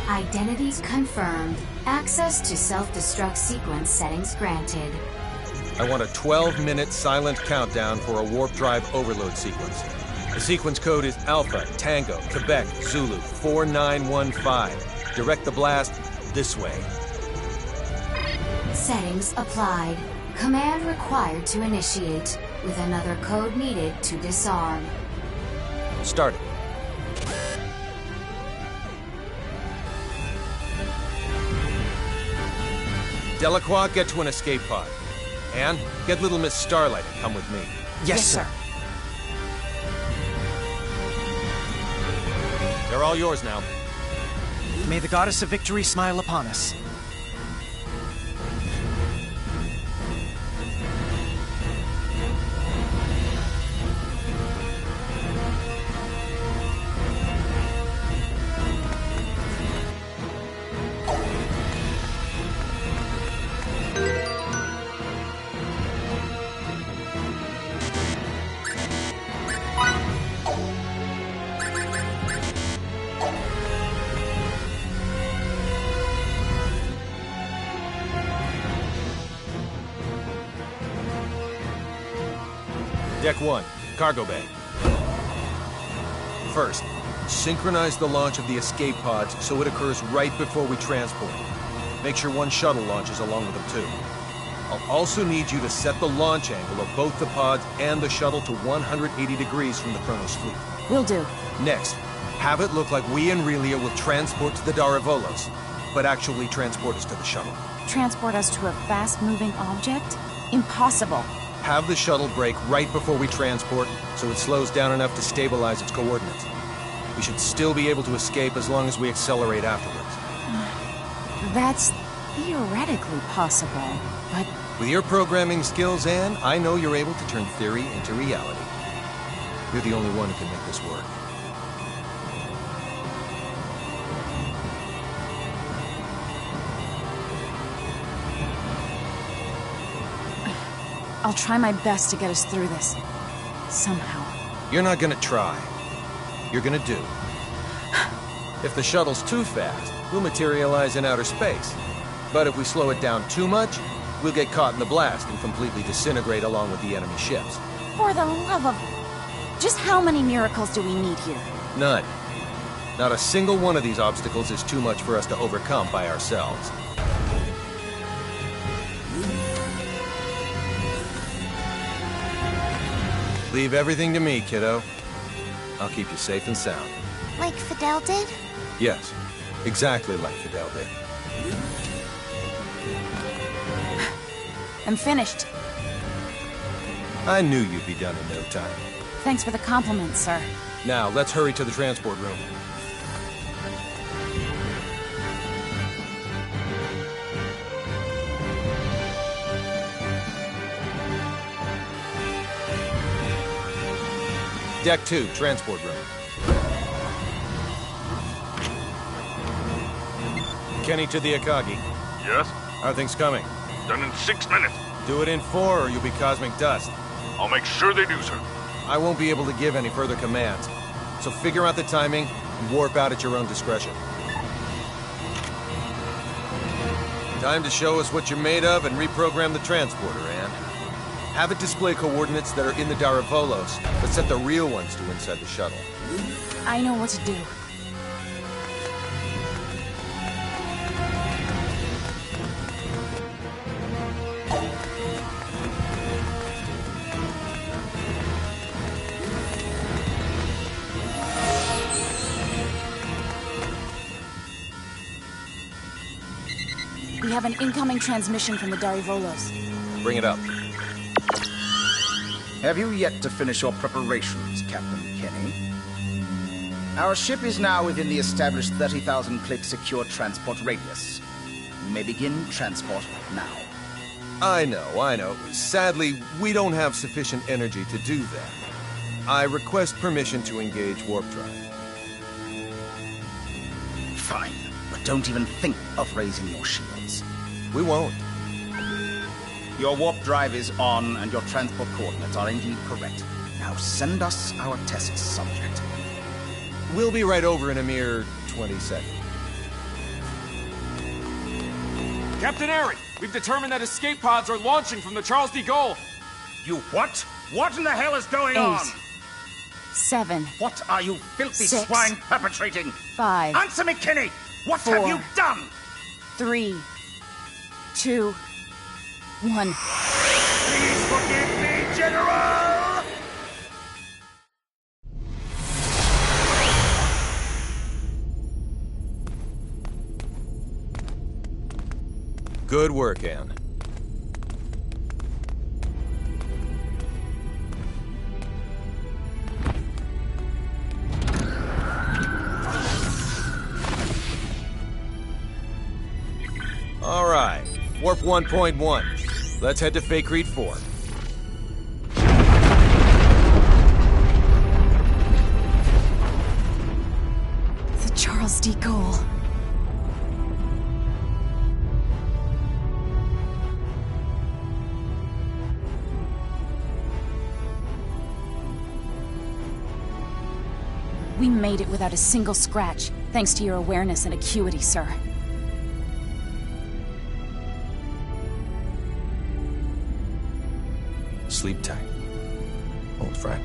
Identities confirmed. Access to self-destruct sequence settings granted. I want a 12-minute silent countdown for a warp drive overload sequence. The sequence code is Alpha, Tango, Quebec, Zulu, 4915. Direct the blast this way. Settings applied. Command required to initiate, with another code needed to disarm. Start it. Delacroix, get to an escape pod. Anne, get little Miss Starlight and come with me. Yes, sir. They're all yours now. May the goddess of victory smile upon us. Deck 1, cargo bay. First, synchronize the launch of the escape pods so it occurs right before we transport. Make sure one shuttle launches along with them too. I'll also need you to set the launch angle of both the pods and the shuttle to 180 degrees from the Kronos fleet. Will do. Next, have it look like we and Relia will transport to the Daravolos, but actually transport us to the shuttle. Transport us to a fast-moving object? Impossible. Have the shuttle brake right before we transport, so it slows down enough to stabilize its coordinates. We should still be able to escape as long as we accelerate afterwards. That's theoretically possible, but... With your programming skills, Anne, I know you're able to turn theory into reality. You're the only one who can make this work. I'll try my best to get us through this. Somehow. You're not gonna try. You're gonna do. If the shuttle's too fast, we'll materialize in outer space. But if we slow it down too much, we'll get caught in the blast and completely disintegrate along with the enemy ships. For the love of... Just how many miracles do we need here? None. Not a single one of these obstacles is too much for us to overcome by ourselves. Leave everything to me, kiddo. I'll keep you safe and sound. Like Fidel did? Yes, exactly like Fidel did. I'm finished. I knew you'd be done in no time. Thanks for the compliment, sir. Now, let's hurry to the transport room. Deck 2, transport room. Kenny to the Akagi. Yes? How are things coming? Done in 6 minutes. Do it in 4 or you'll be cosmic dust. I'll make sure they do, sir. I won't be able to give any further commands. So figure out the timing and warp out at your own discretion. Time to show us what you're made of and reprogram the transporter, Anne. Have it display coordinates that are in the Daravolos, but set the real ones to inside the shuttle. I know what to do. We have an incoming transmission from the Daravolos. Bring it up. Have you yet to finish your preparations, Captain Kenny? Our ship is now within the established 30,000 click secure transport radius. You may begin transport now. I know. Sadly, we don't have sufficient energy to do that. I request permission to engage warp drive. Fine, but don't even think of raising your shields. We won't. Your warp drive is on, and your transport coordinates are indeed correct. Now send us our test subject. We'll be right over in a mere 20 seconds. Captain Aaron, we've determined that escape pods are launching from the Charles de Gaulle. You what? What in the hell is going 8, on? 7. What are you filthy 6, swine perpetrating? 5. Answer me, Kenny! What 4, have you done? 3, 2, 1. Please forgive me, General! Good work, Anne. All right, warp 1.1. Let's head to Faithlessness 4. The Charles de Gaulle. We made it without a single scratch, thanks to your awareness and acuity, sir. Sleep tight. old friend.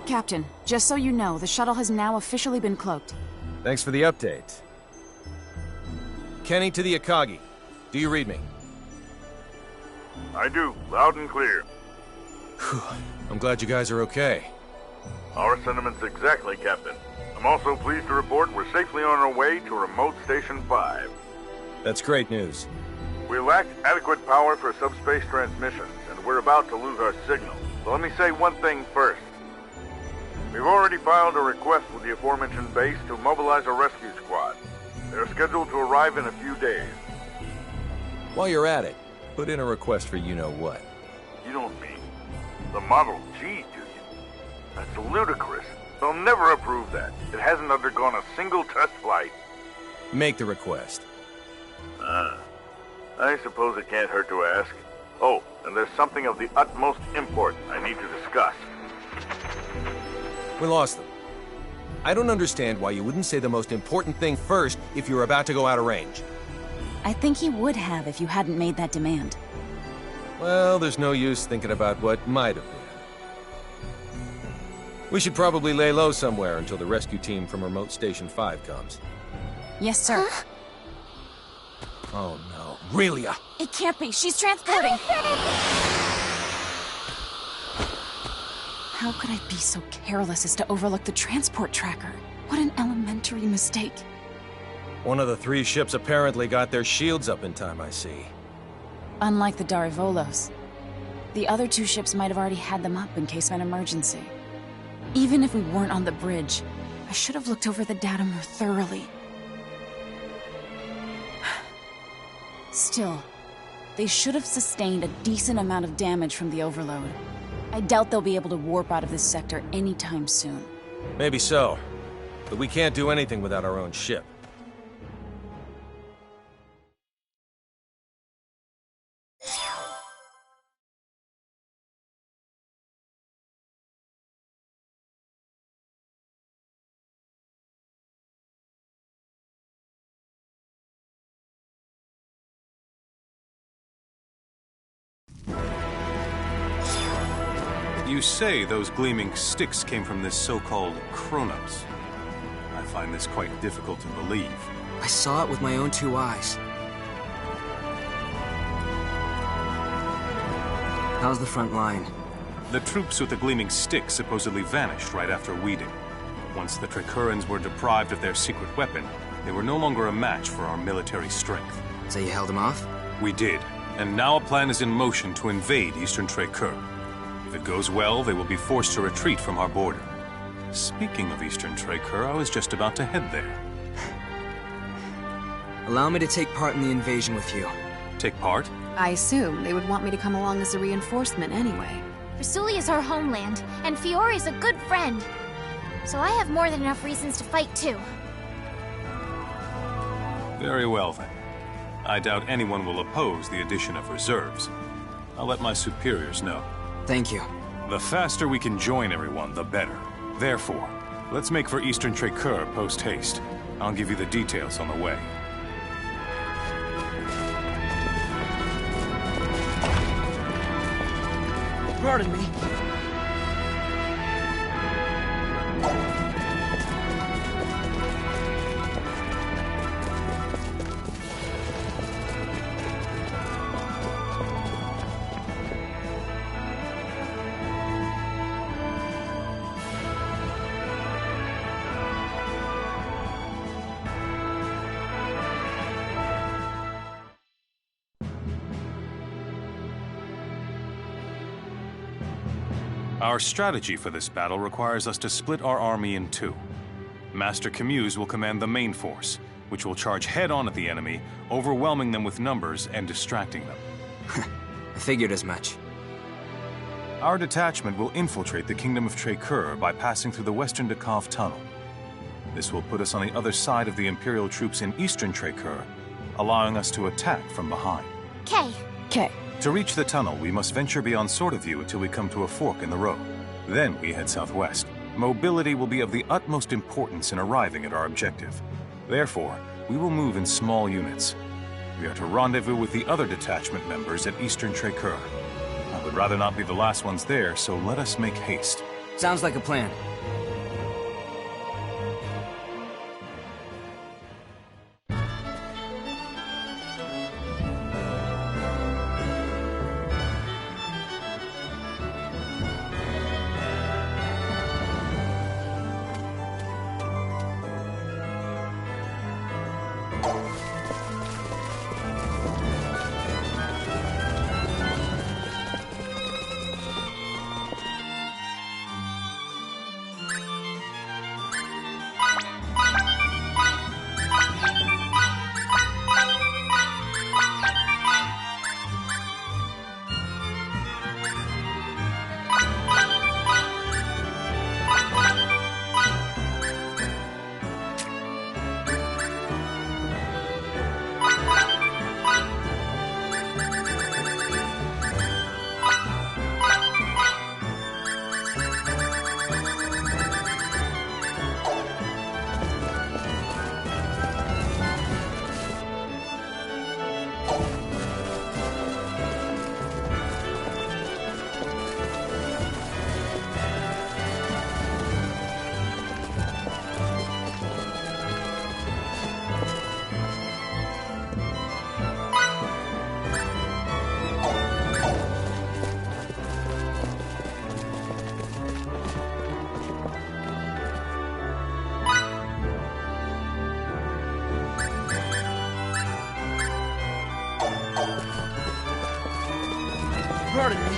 Captain, just so you know, the shuttle has now officially been cloaked. Thanks for the update. Kenny to the Akagi. Do you read me? I do, loud and clear. I'm glad you guys are okay. Our sentiments exactly, Captain. I'm also pleased to report we're safely on our way to Remote Station 5. That's great news. We lacked adequate power for subspace transmissions, and we're about to lose our signal. So let me say one thing first. We've already filed a request with the aforementioned base to mobilize a rescue squad. They're scheduled to arrive in a few days. While you're at it, put in a request for you-know-what. You don't mean the Model G, do you? That's ludicrous. They'll never approve that. It hasn't undergone a single test flight. Make the request. I suppose it can't hurt to ask. Oh, and there's something of the utmost import I need to discuss. We lost them. I don't understand why you wouldn't say the most important thing first if you're about to go out of range. I think he would have if you hadn't made that demand. Well, there's no use thinking about what might have been. We should probably lay low somewhere until the rescue team from Remote Station 5 comes. Yes, sir. Oh no, Relia! It can't be. She's transporting. How could I be so careless as to overlook the transport tracker? What an elementary mistake. One of the 3 ships apparently got their shields up in time, I see. Unlike the Darivolos, the other 2 ships might have already had them up in case of an emergency. Even if we weren't on the bridge, I should have looked over the data more thoroughly. Still, they should have sustained a decent amount of damage from the overload. I doubt they'll be able to warp out of this sector anytime soon. Maybe so, but we can't do anything without our own ship. You say those gleaming sticks came from this so-called Kronos. I find this quite difficult to believe. I saw it with my own 2 eyes. How's the front line? The troops with the gleaming sticks supposedly vanished right after weeding. Once the Tricurans were deprived of their secret weapon, they were no longer a match for our military strength. So you held them off? We did, and now a plan is in motion to invade Eastern Tricur. If it goes well, they will be forced to retreat from our border. Speaking of Eastern Tricur, I was just about to head there. Allow me to take part in the invasion with you. Take part? I assume they would want me to come along as a reinforcement anyway. Rasuli is our homeland, and Fiore's a good friend. So I have more than enough reasons to fight too. Very well then. I doubt anyone will oppose the addition of reserves. I'll let my superiors know. Thank you. The faster we can join everyone, the better. Therefore, let's make for Eastern Tricur post-haste. I'll give you the details on the way. Pardon me. Our strategy for this battle requires us to split our army in 2. Master Camuse will command the main force, which will charge head-on at the enemy, overwhelming them with numbers and distracting them. I figured as much. Our detachment will infiltrate the Kingdom of Traker by passing through the Western Dakov Tunnel. This will put us on the other side of the Imperial troops in Eastern Traker, allowing us to attack from behind. K. To reach the tunnel, we must venture beyond Sword of View until we come to a fork in the road. Then we head southwest. Mobility will be of the utmost importance in arriving at our objective. Therefore, we will move in small units. We are to rendezvous with the other detachment members at Eastern Traker. I would rather not be the last ones there, so let us make haste. Sounds like a plan. Pardon me.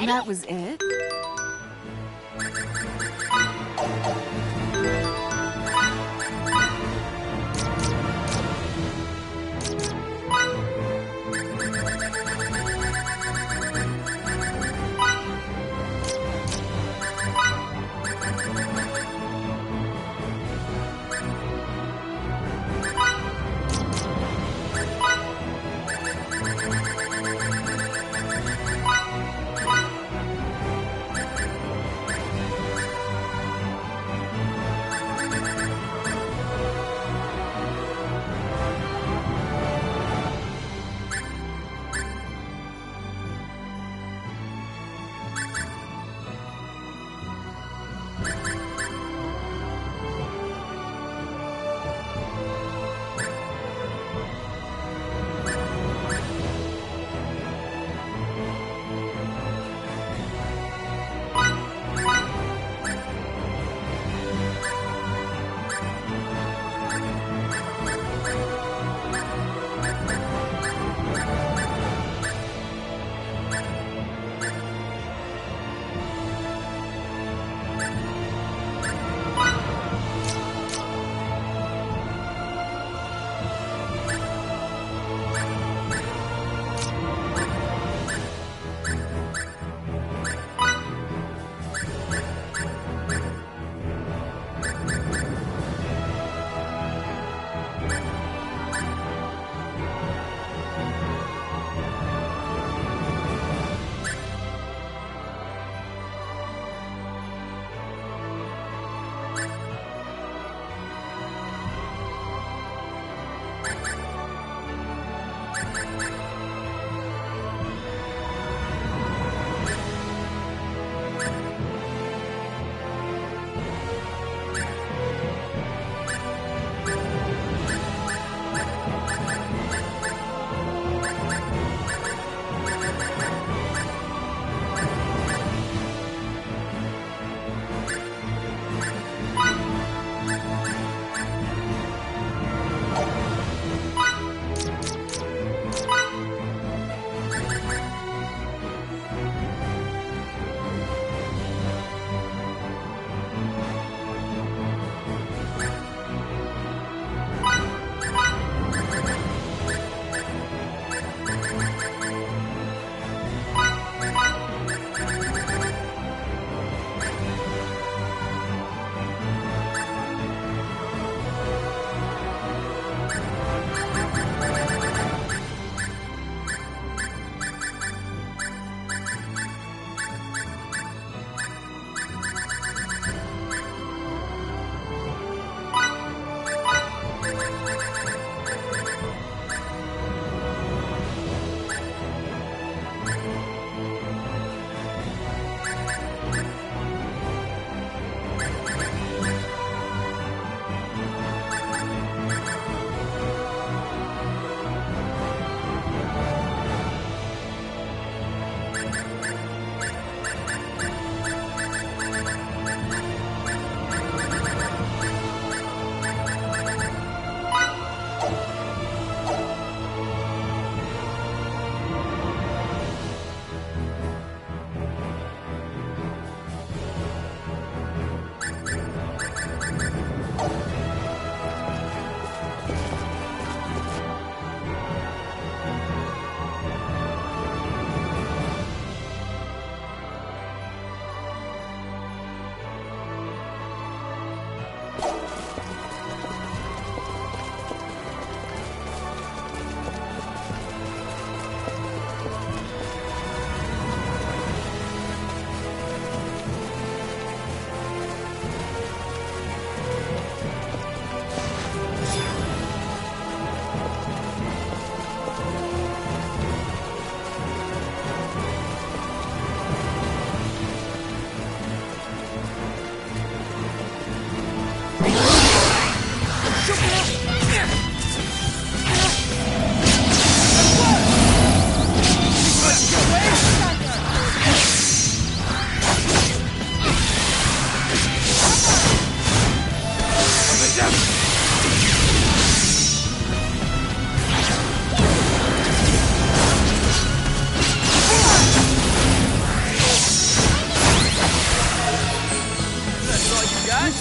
That was it?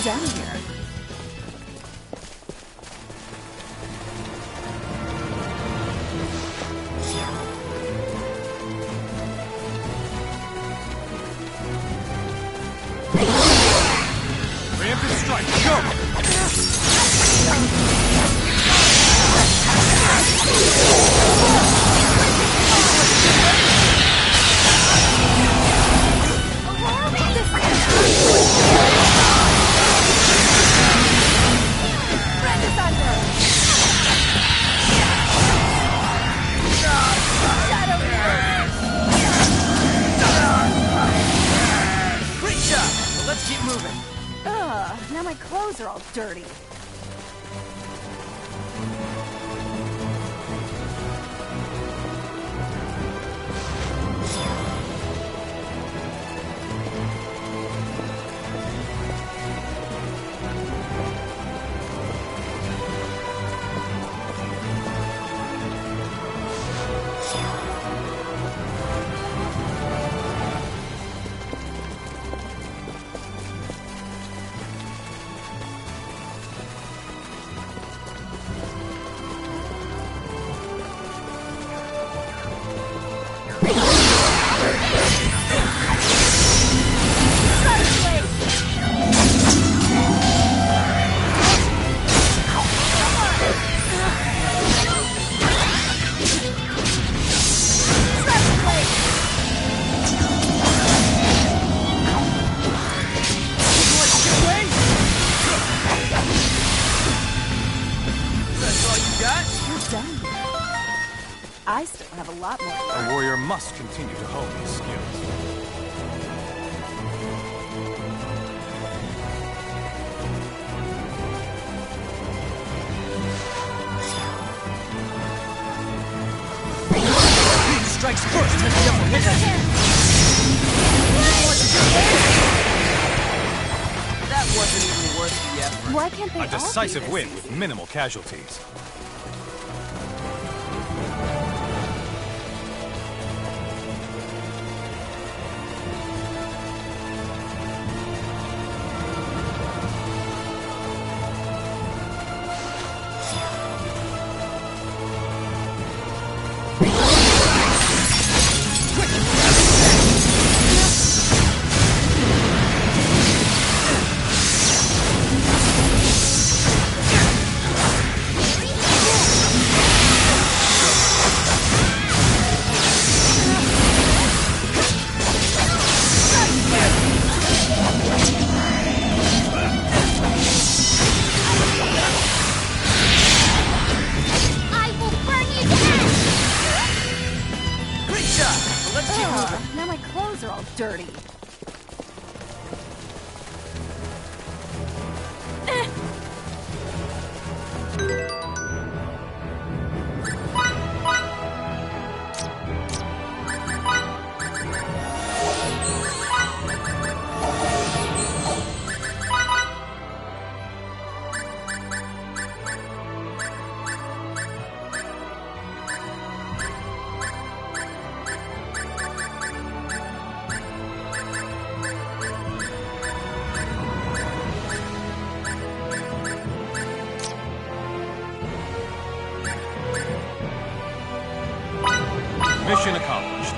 down here? Preemptive strike, go! Great job! But let's keep moving. Ugh, now my clothes are all dirty. I still have a lot more to learn. A warrior must continue to hone his skills. Strikes first has the upper hand. That wasn't even worth the effort. Why can't they A all decisive do this? win with minimal casualties. Now my clothes are all dirty. Mission accomplished.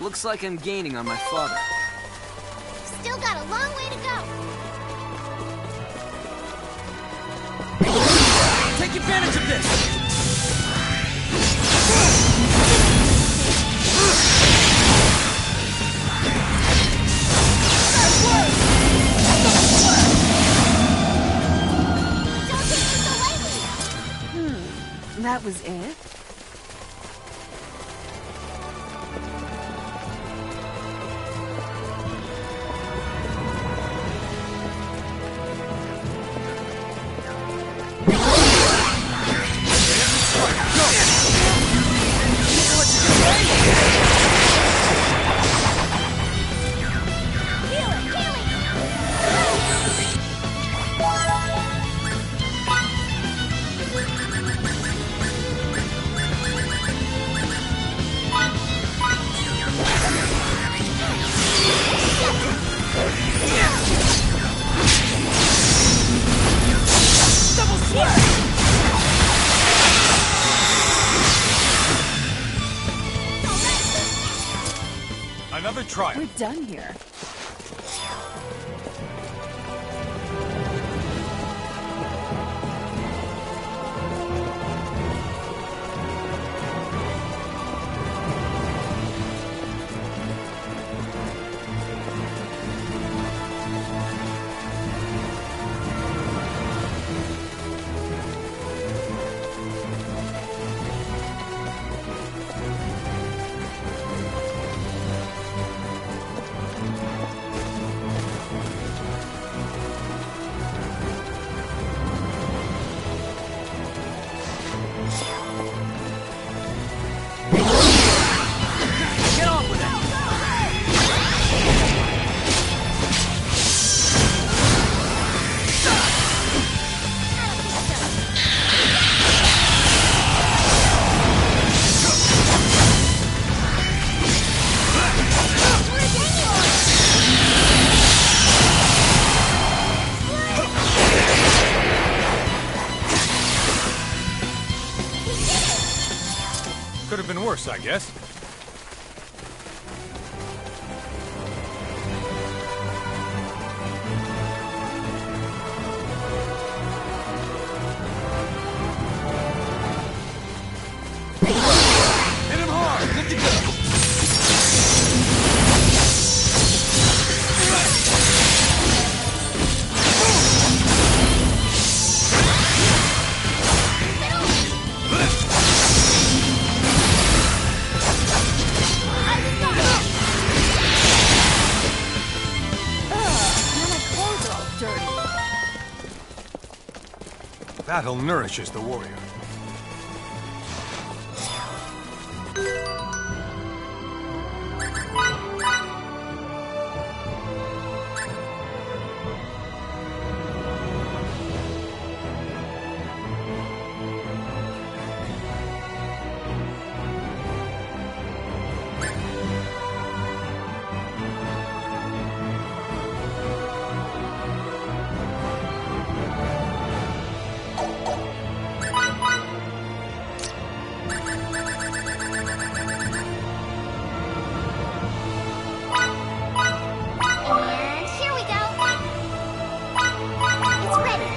Looks like I'm gaining on my father. Still got a long way to go. Take advantage of this! Don't take me so lightly. That was it? try. We're done here. Could have been worse, I guess. Hit him hard! Good to go! Battle nourishes the warrior. And here we go. It's ready.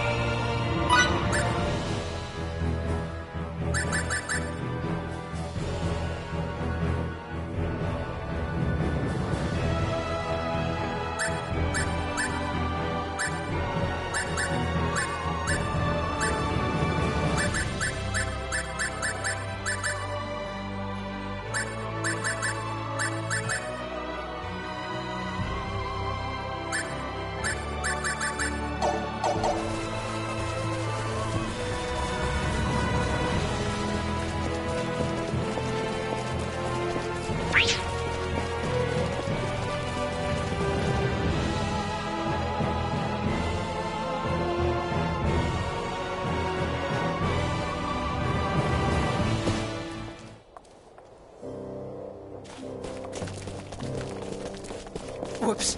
Whoops.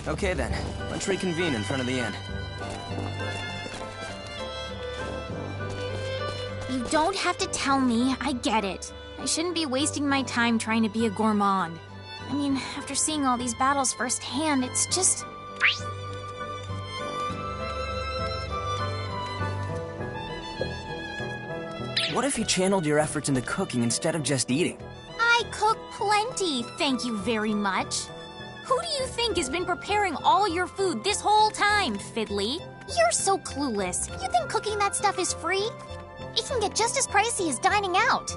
Okay then, let's reconvene in front of the inn. You don't have to tell me, I get it. I shouldn't be wasting my time trying to be a gourmand. I mean, after seeing all these battles firsthand, it's just... What if you channeled your efforts into cooking instead of just eating? I cook plenty, thank you very much. Who do you think has been preparing all your food this whole time, Fiddly? You're so clueless. You think cooking that stuff is free? It can get just as pricey as dining out.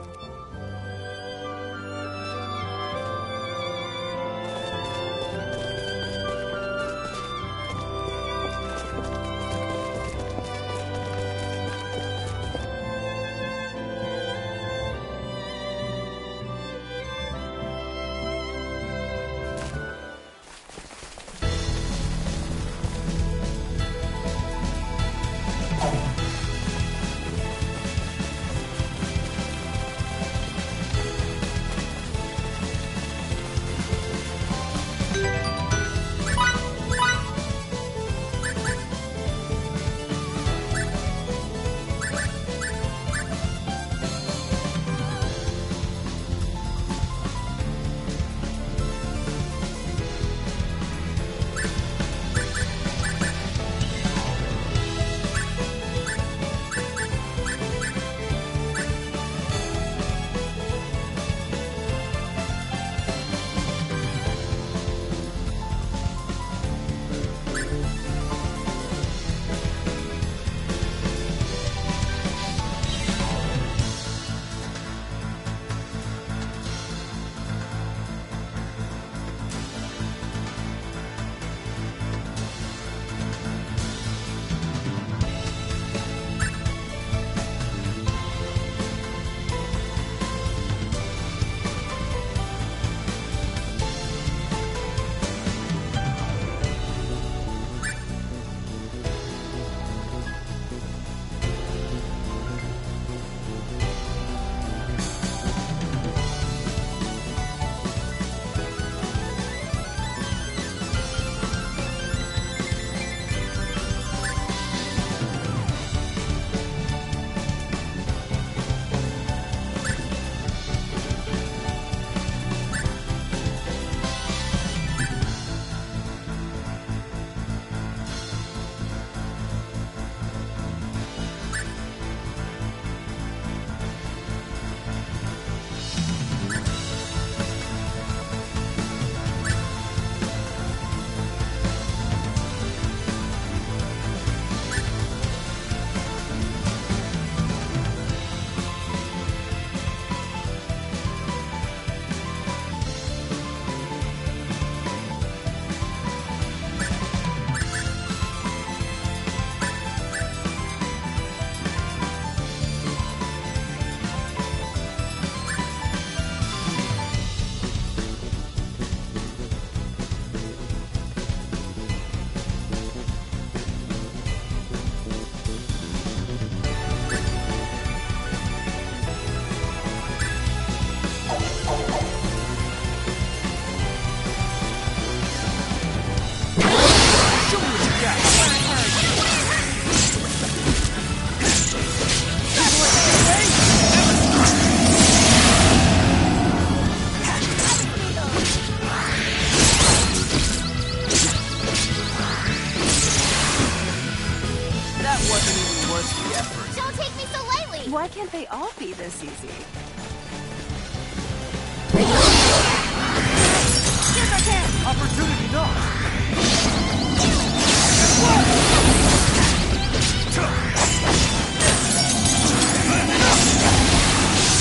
Why can't they all be this easy? Yes, I can! Opportunity knocked!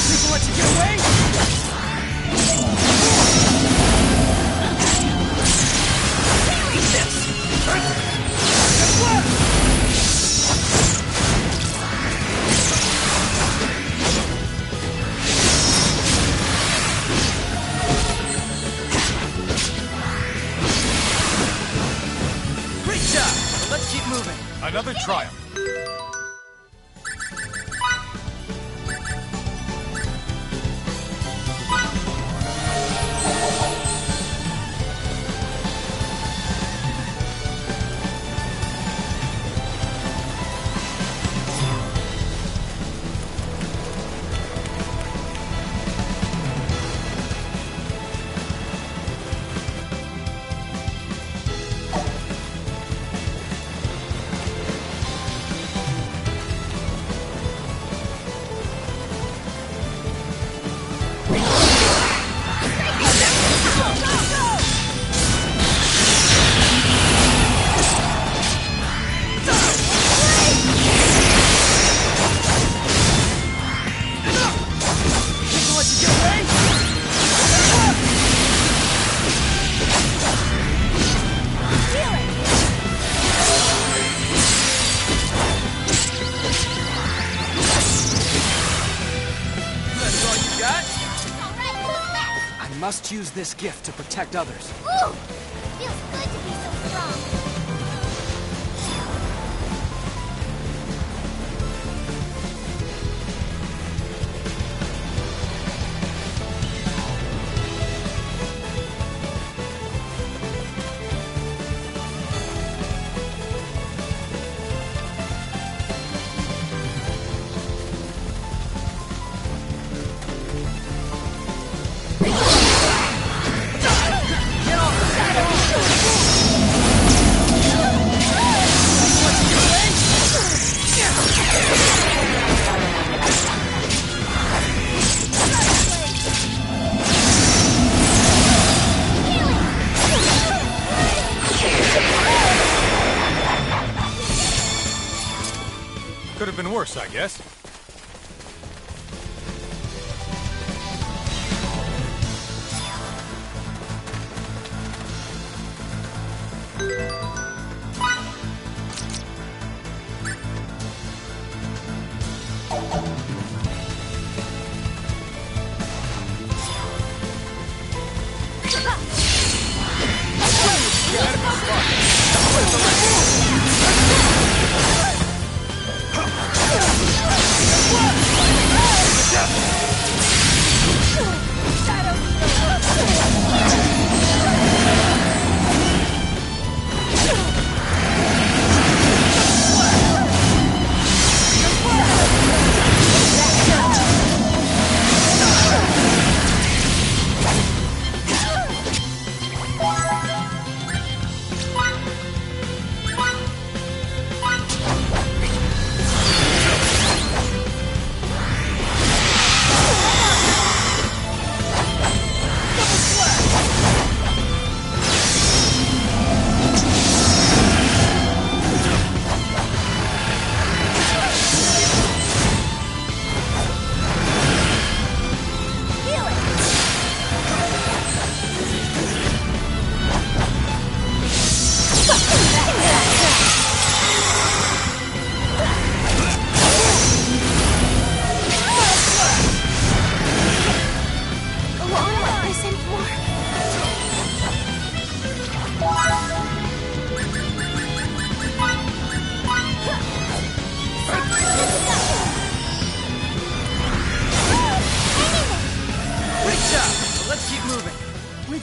People let you get away? Let's keep moving. Another trial. must use this gift to protect others. Ooh! Feels good to be so strong. Could have been worse, I guess.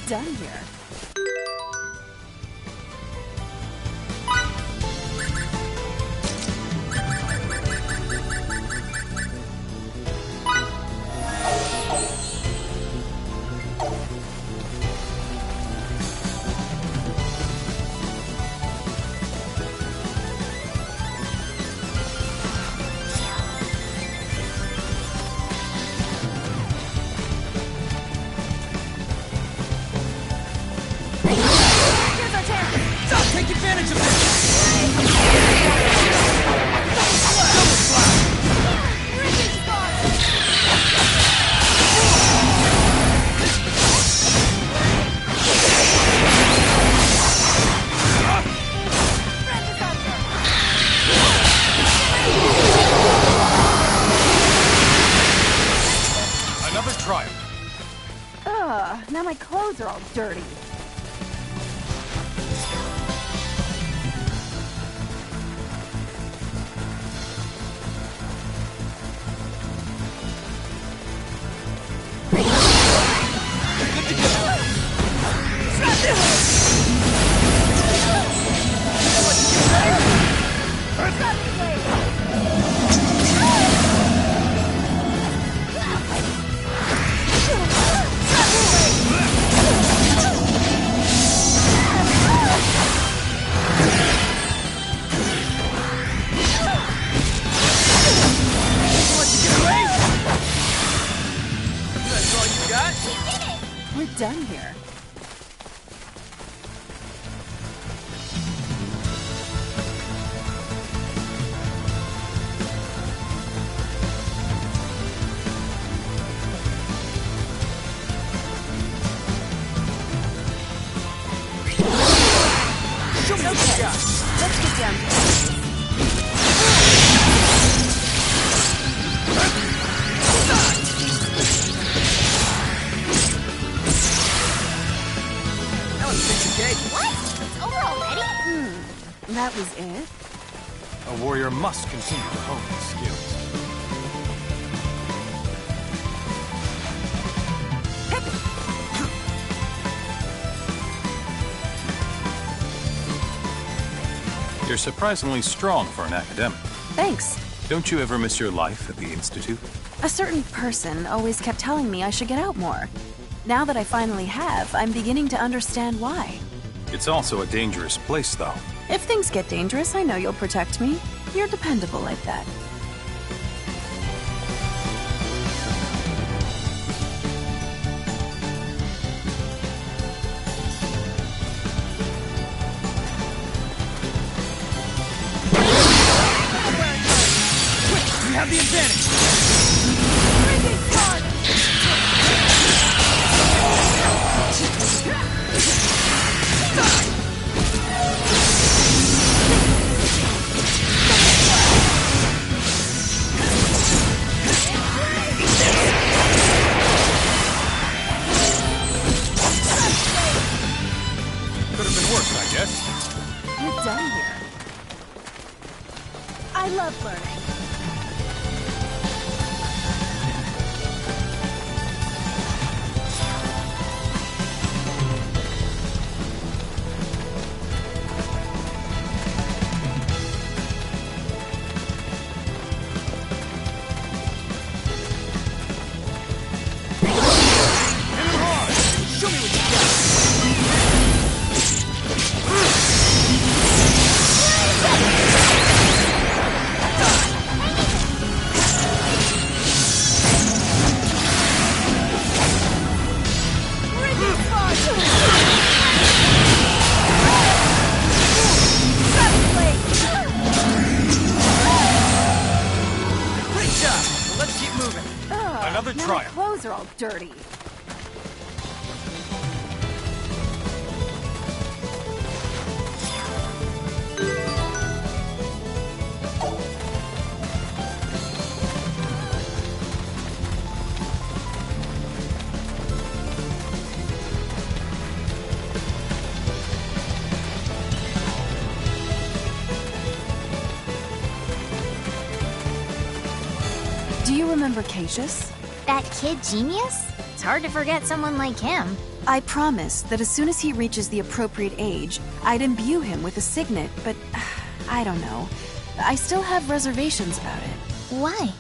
Done here. Now my clothes are all dirty. We're done here. Okay, let's get down to it. That was it? A warrior must continue to hone his skills. You're surprisingly strong for an academic. Thanks. Don't you ever miss your life at the Institute? A certain person always kept telling me I should get out more. Now that I finally have, I'm beginning to understand why. It's also a dangerous place, though. If things get dangerous, I know you'll protect me. You're dependable like that. You have the advantage! Could have been worse, I guess. You're done here. I love learning. Another Now trial. my clothes are all dirty. Do you remember Cassius? That kid genius? It's hard to forget someone like him. I promised that as soon as he reaches the appropriate age, I'd imbue him with a signet, but I don't know. I still have reservations about it. Why?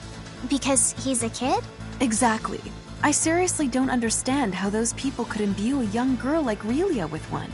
Because he's a kid? Exactly. I seriously don't understand how those people could imbue a young girl like Relia with one.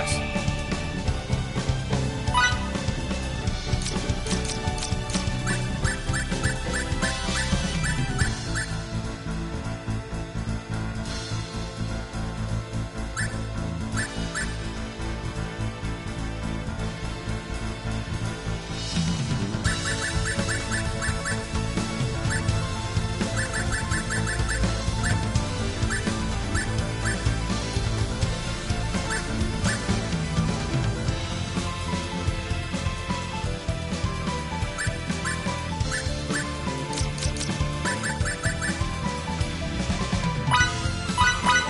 success.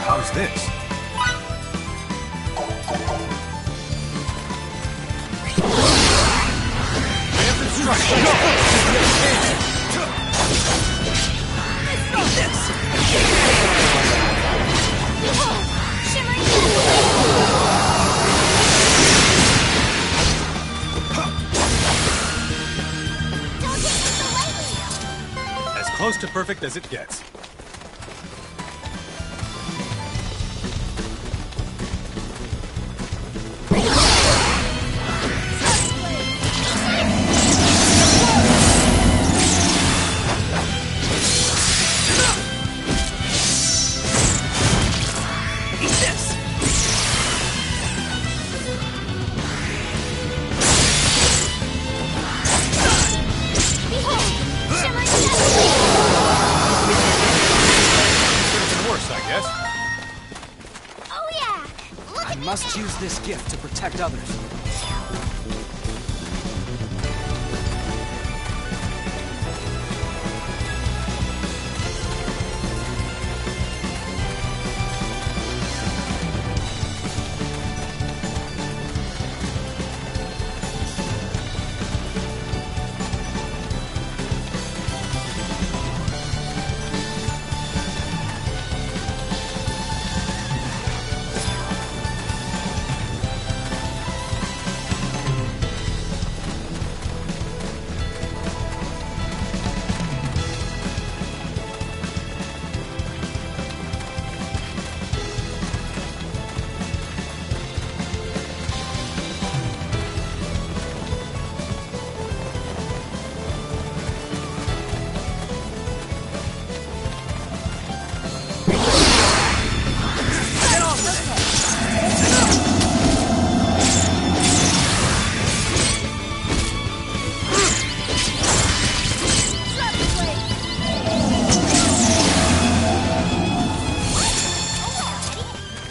How's this? As close to perfect as it gets. Must use this gift to protect others.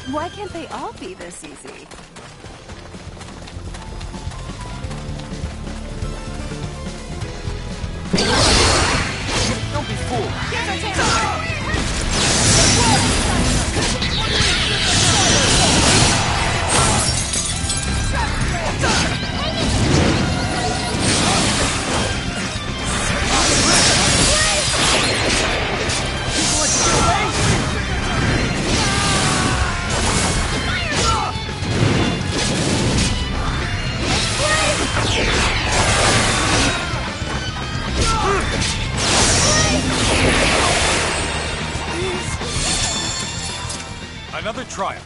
Why can't they all be this easy? Don't be fooled. Another triumph.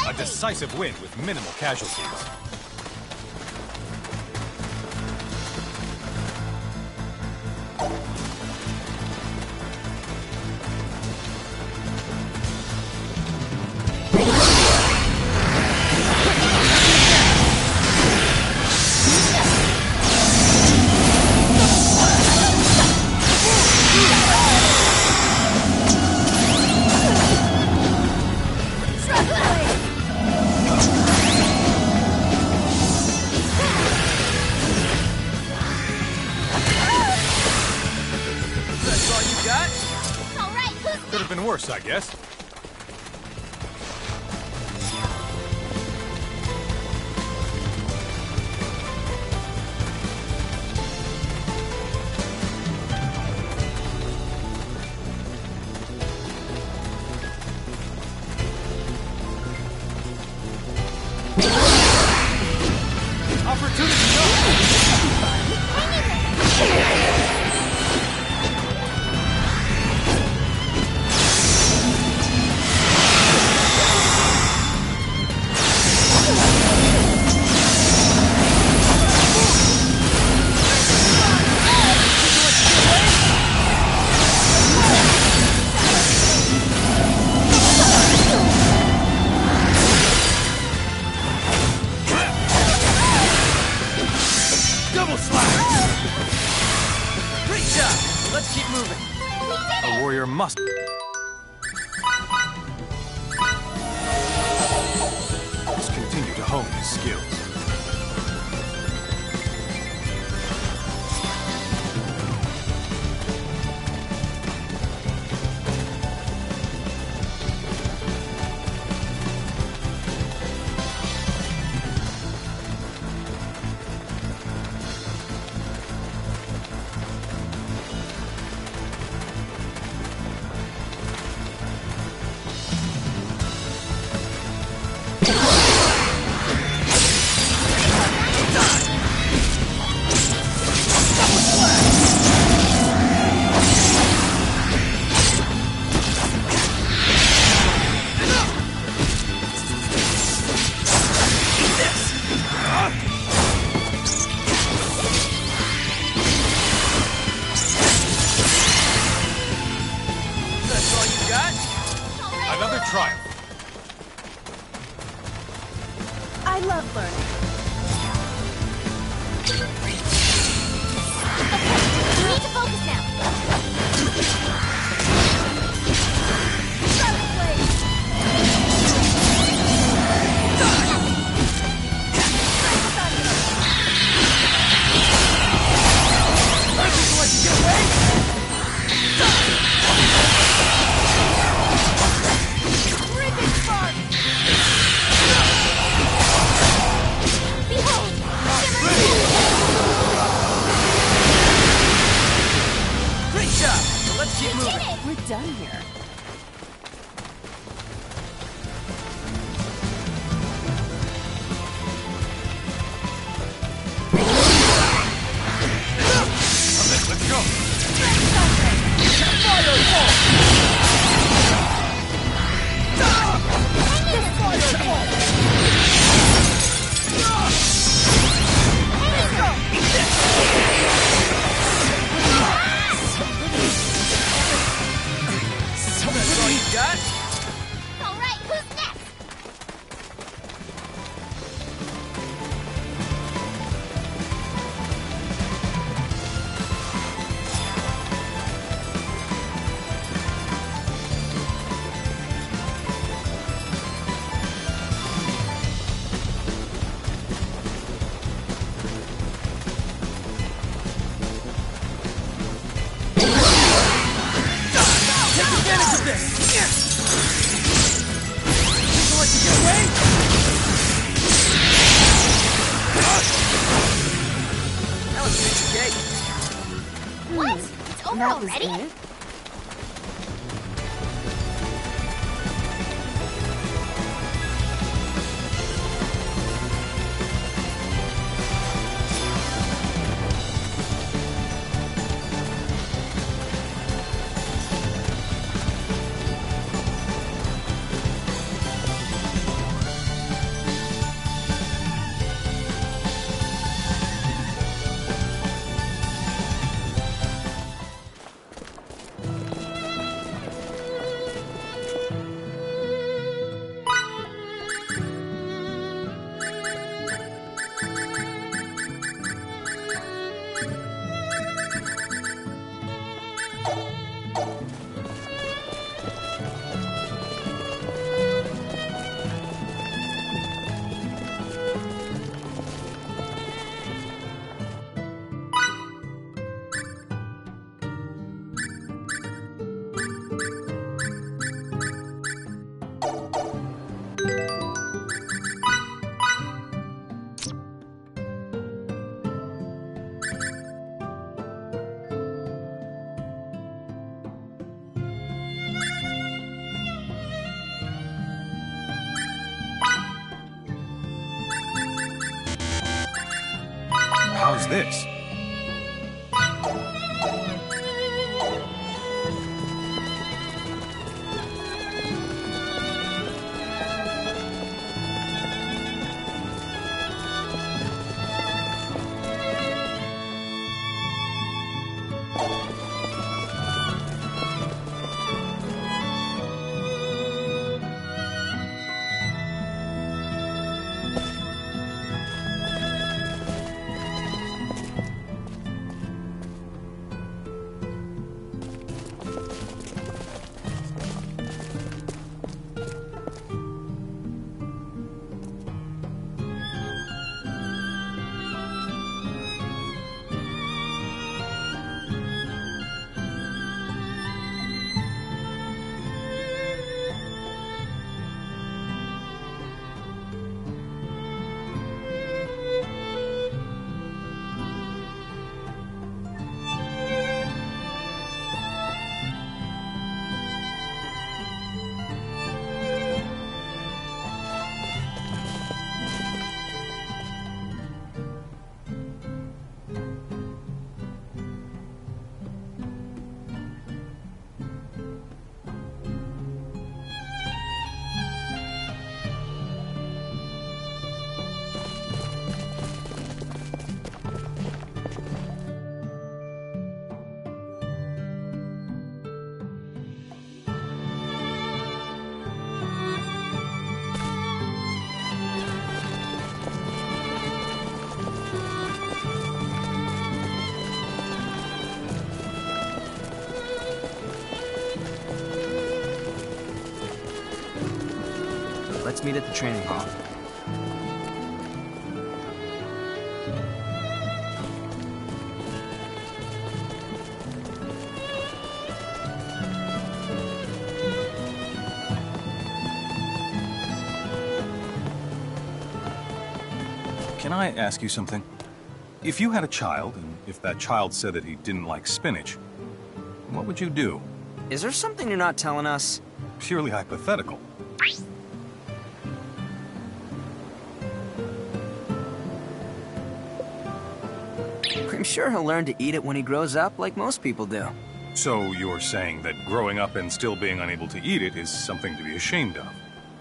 A decisive win with minimal casualties. I guess. Must. Must continue to hone his skills. I love learning. We need to focus now. We're done here. Let's go. What? It's over That was already? it? How's this? Let's meet at the training hall. Can I ask you something? If you had a child, and if that child said that he didn't like spinach, what would you do? Is there something you're not telling us? Purely hypothetical. I'm sure he'll learn to eat it when he grows up, like most people do. So you're saying that growing up and still being unable to eat it is something to be ashamed of?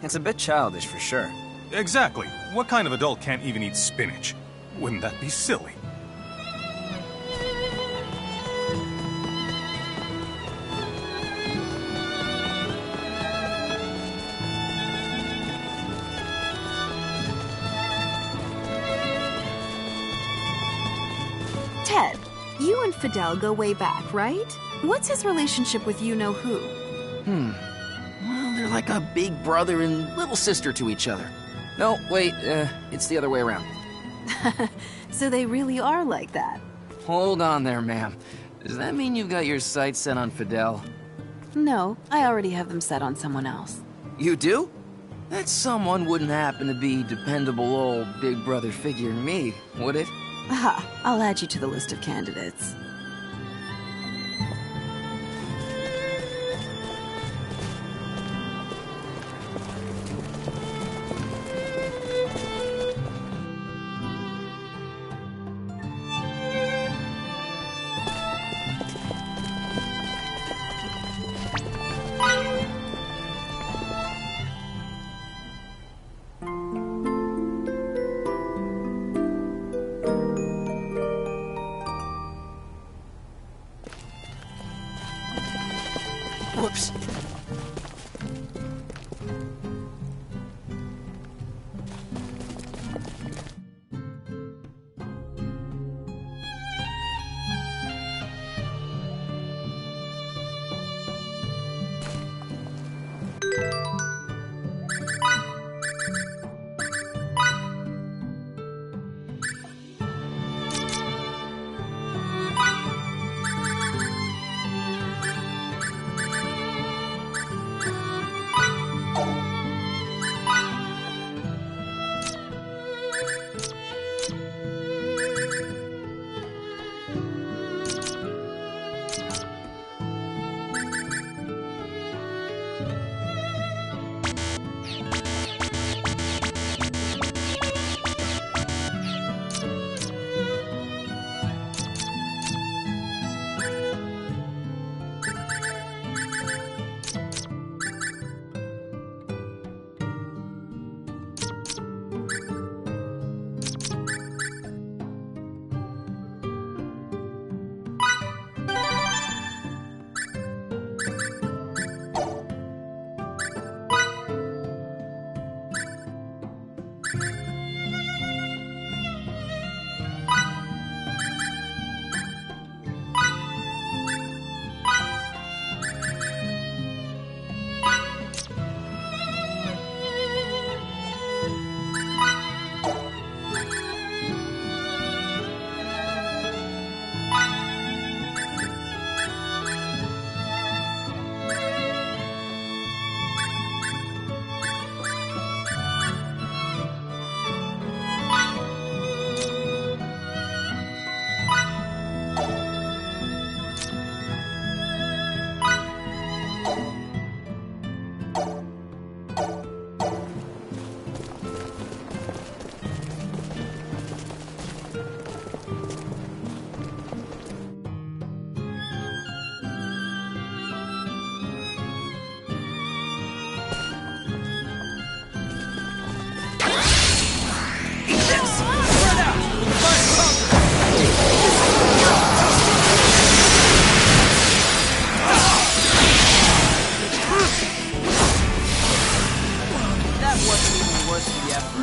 It's a bit childish, for sure. Exactly. What kind of adult can't even eat spinach? Wouldn't that be silly? Ted, you and Fidel go way back, right? What's his relationship with you-know-who? Well, they're like a big brother and little sister to each other. No, wait, it's the other way around. So they really are like that? Hold on there, ma'am. Does that mean you've got your sights set on Fidel? No, I already have them set on someone else. You do? That someone wouldn't happen to be dependable old big brother figure me, would it? Aha, I'll add you to the list of candidates. Whoops.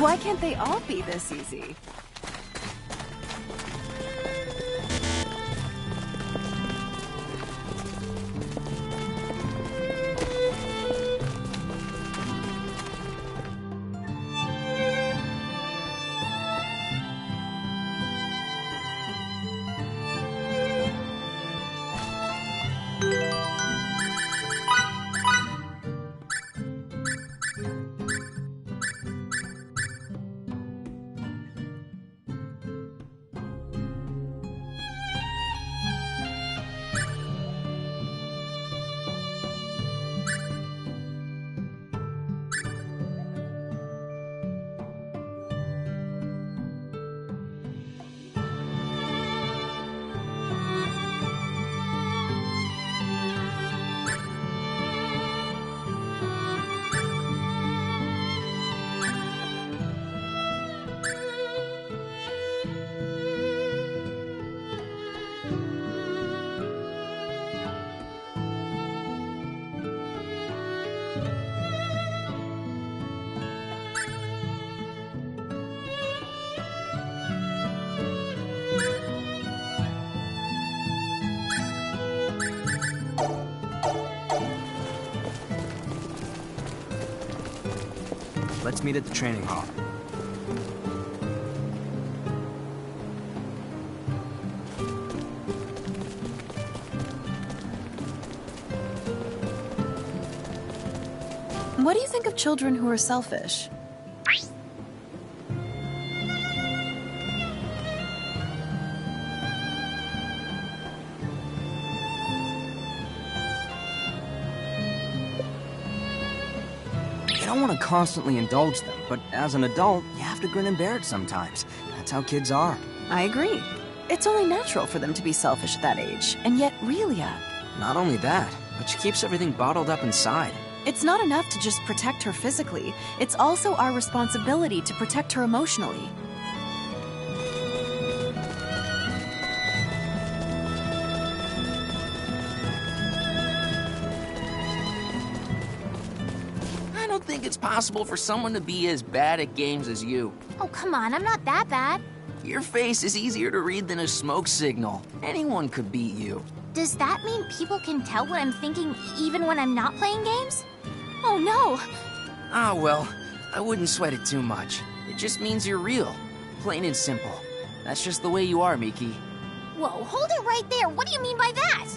Why can't they all be this easy? Let's meet at the training hall. What do you think of children who are selfish? You don't want to constantly indulge them, but as an adult, you have to grin and bear it sometimes. That's how kids are. I agree. It's only natural for them to be selfish at that age, and yet Relia... Not only that, but she keeps everything bottled up inside. It's not enough to just protect her physically. It's also our responsibility to protect her emotionally. I don't think it's possible for someone to be as bad at games as you. Oh, come on, I'm not that bad. Your face is easier to read than a smoke signal. Anyone could beat you. Does that mean people can tell what I'm thinking even when I'm not playing games? Oh no! Ah, well, I wouldn't sweat it too much. It just means you're real. Plain and simple. That's just the way you are, Miki. Whoa, hold it right there. What do you mean by that?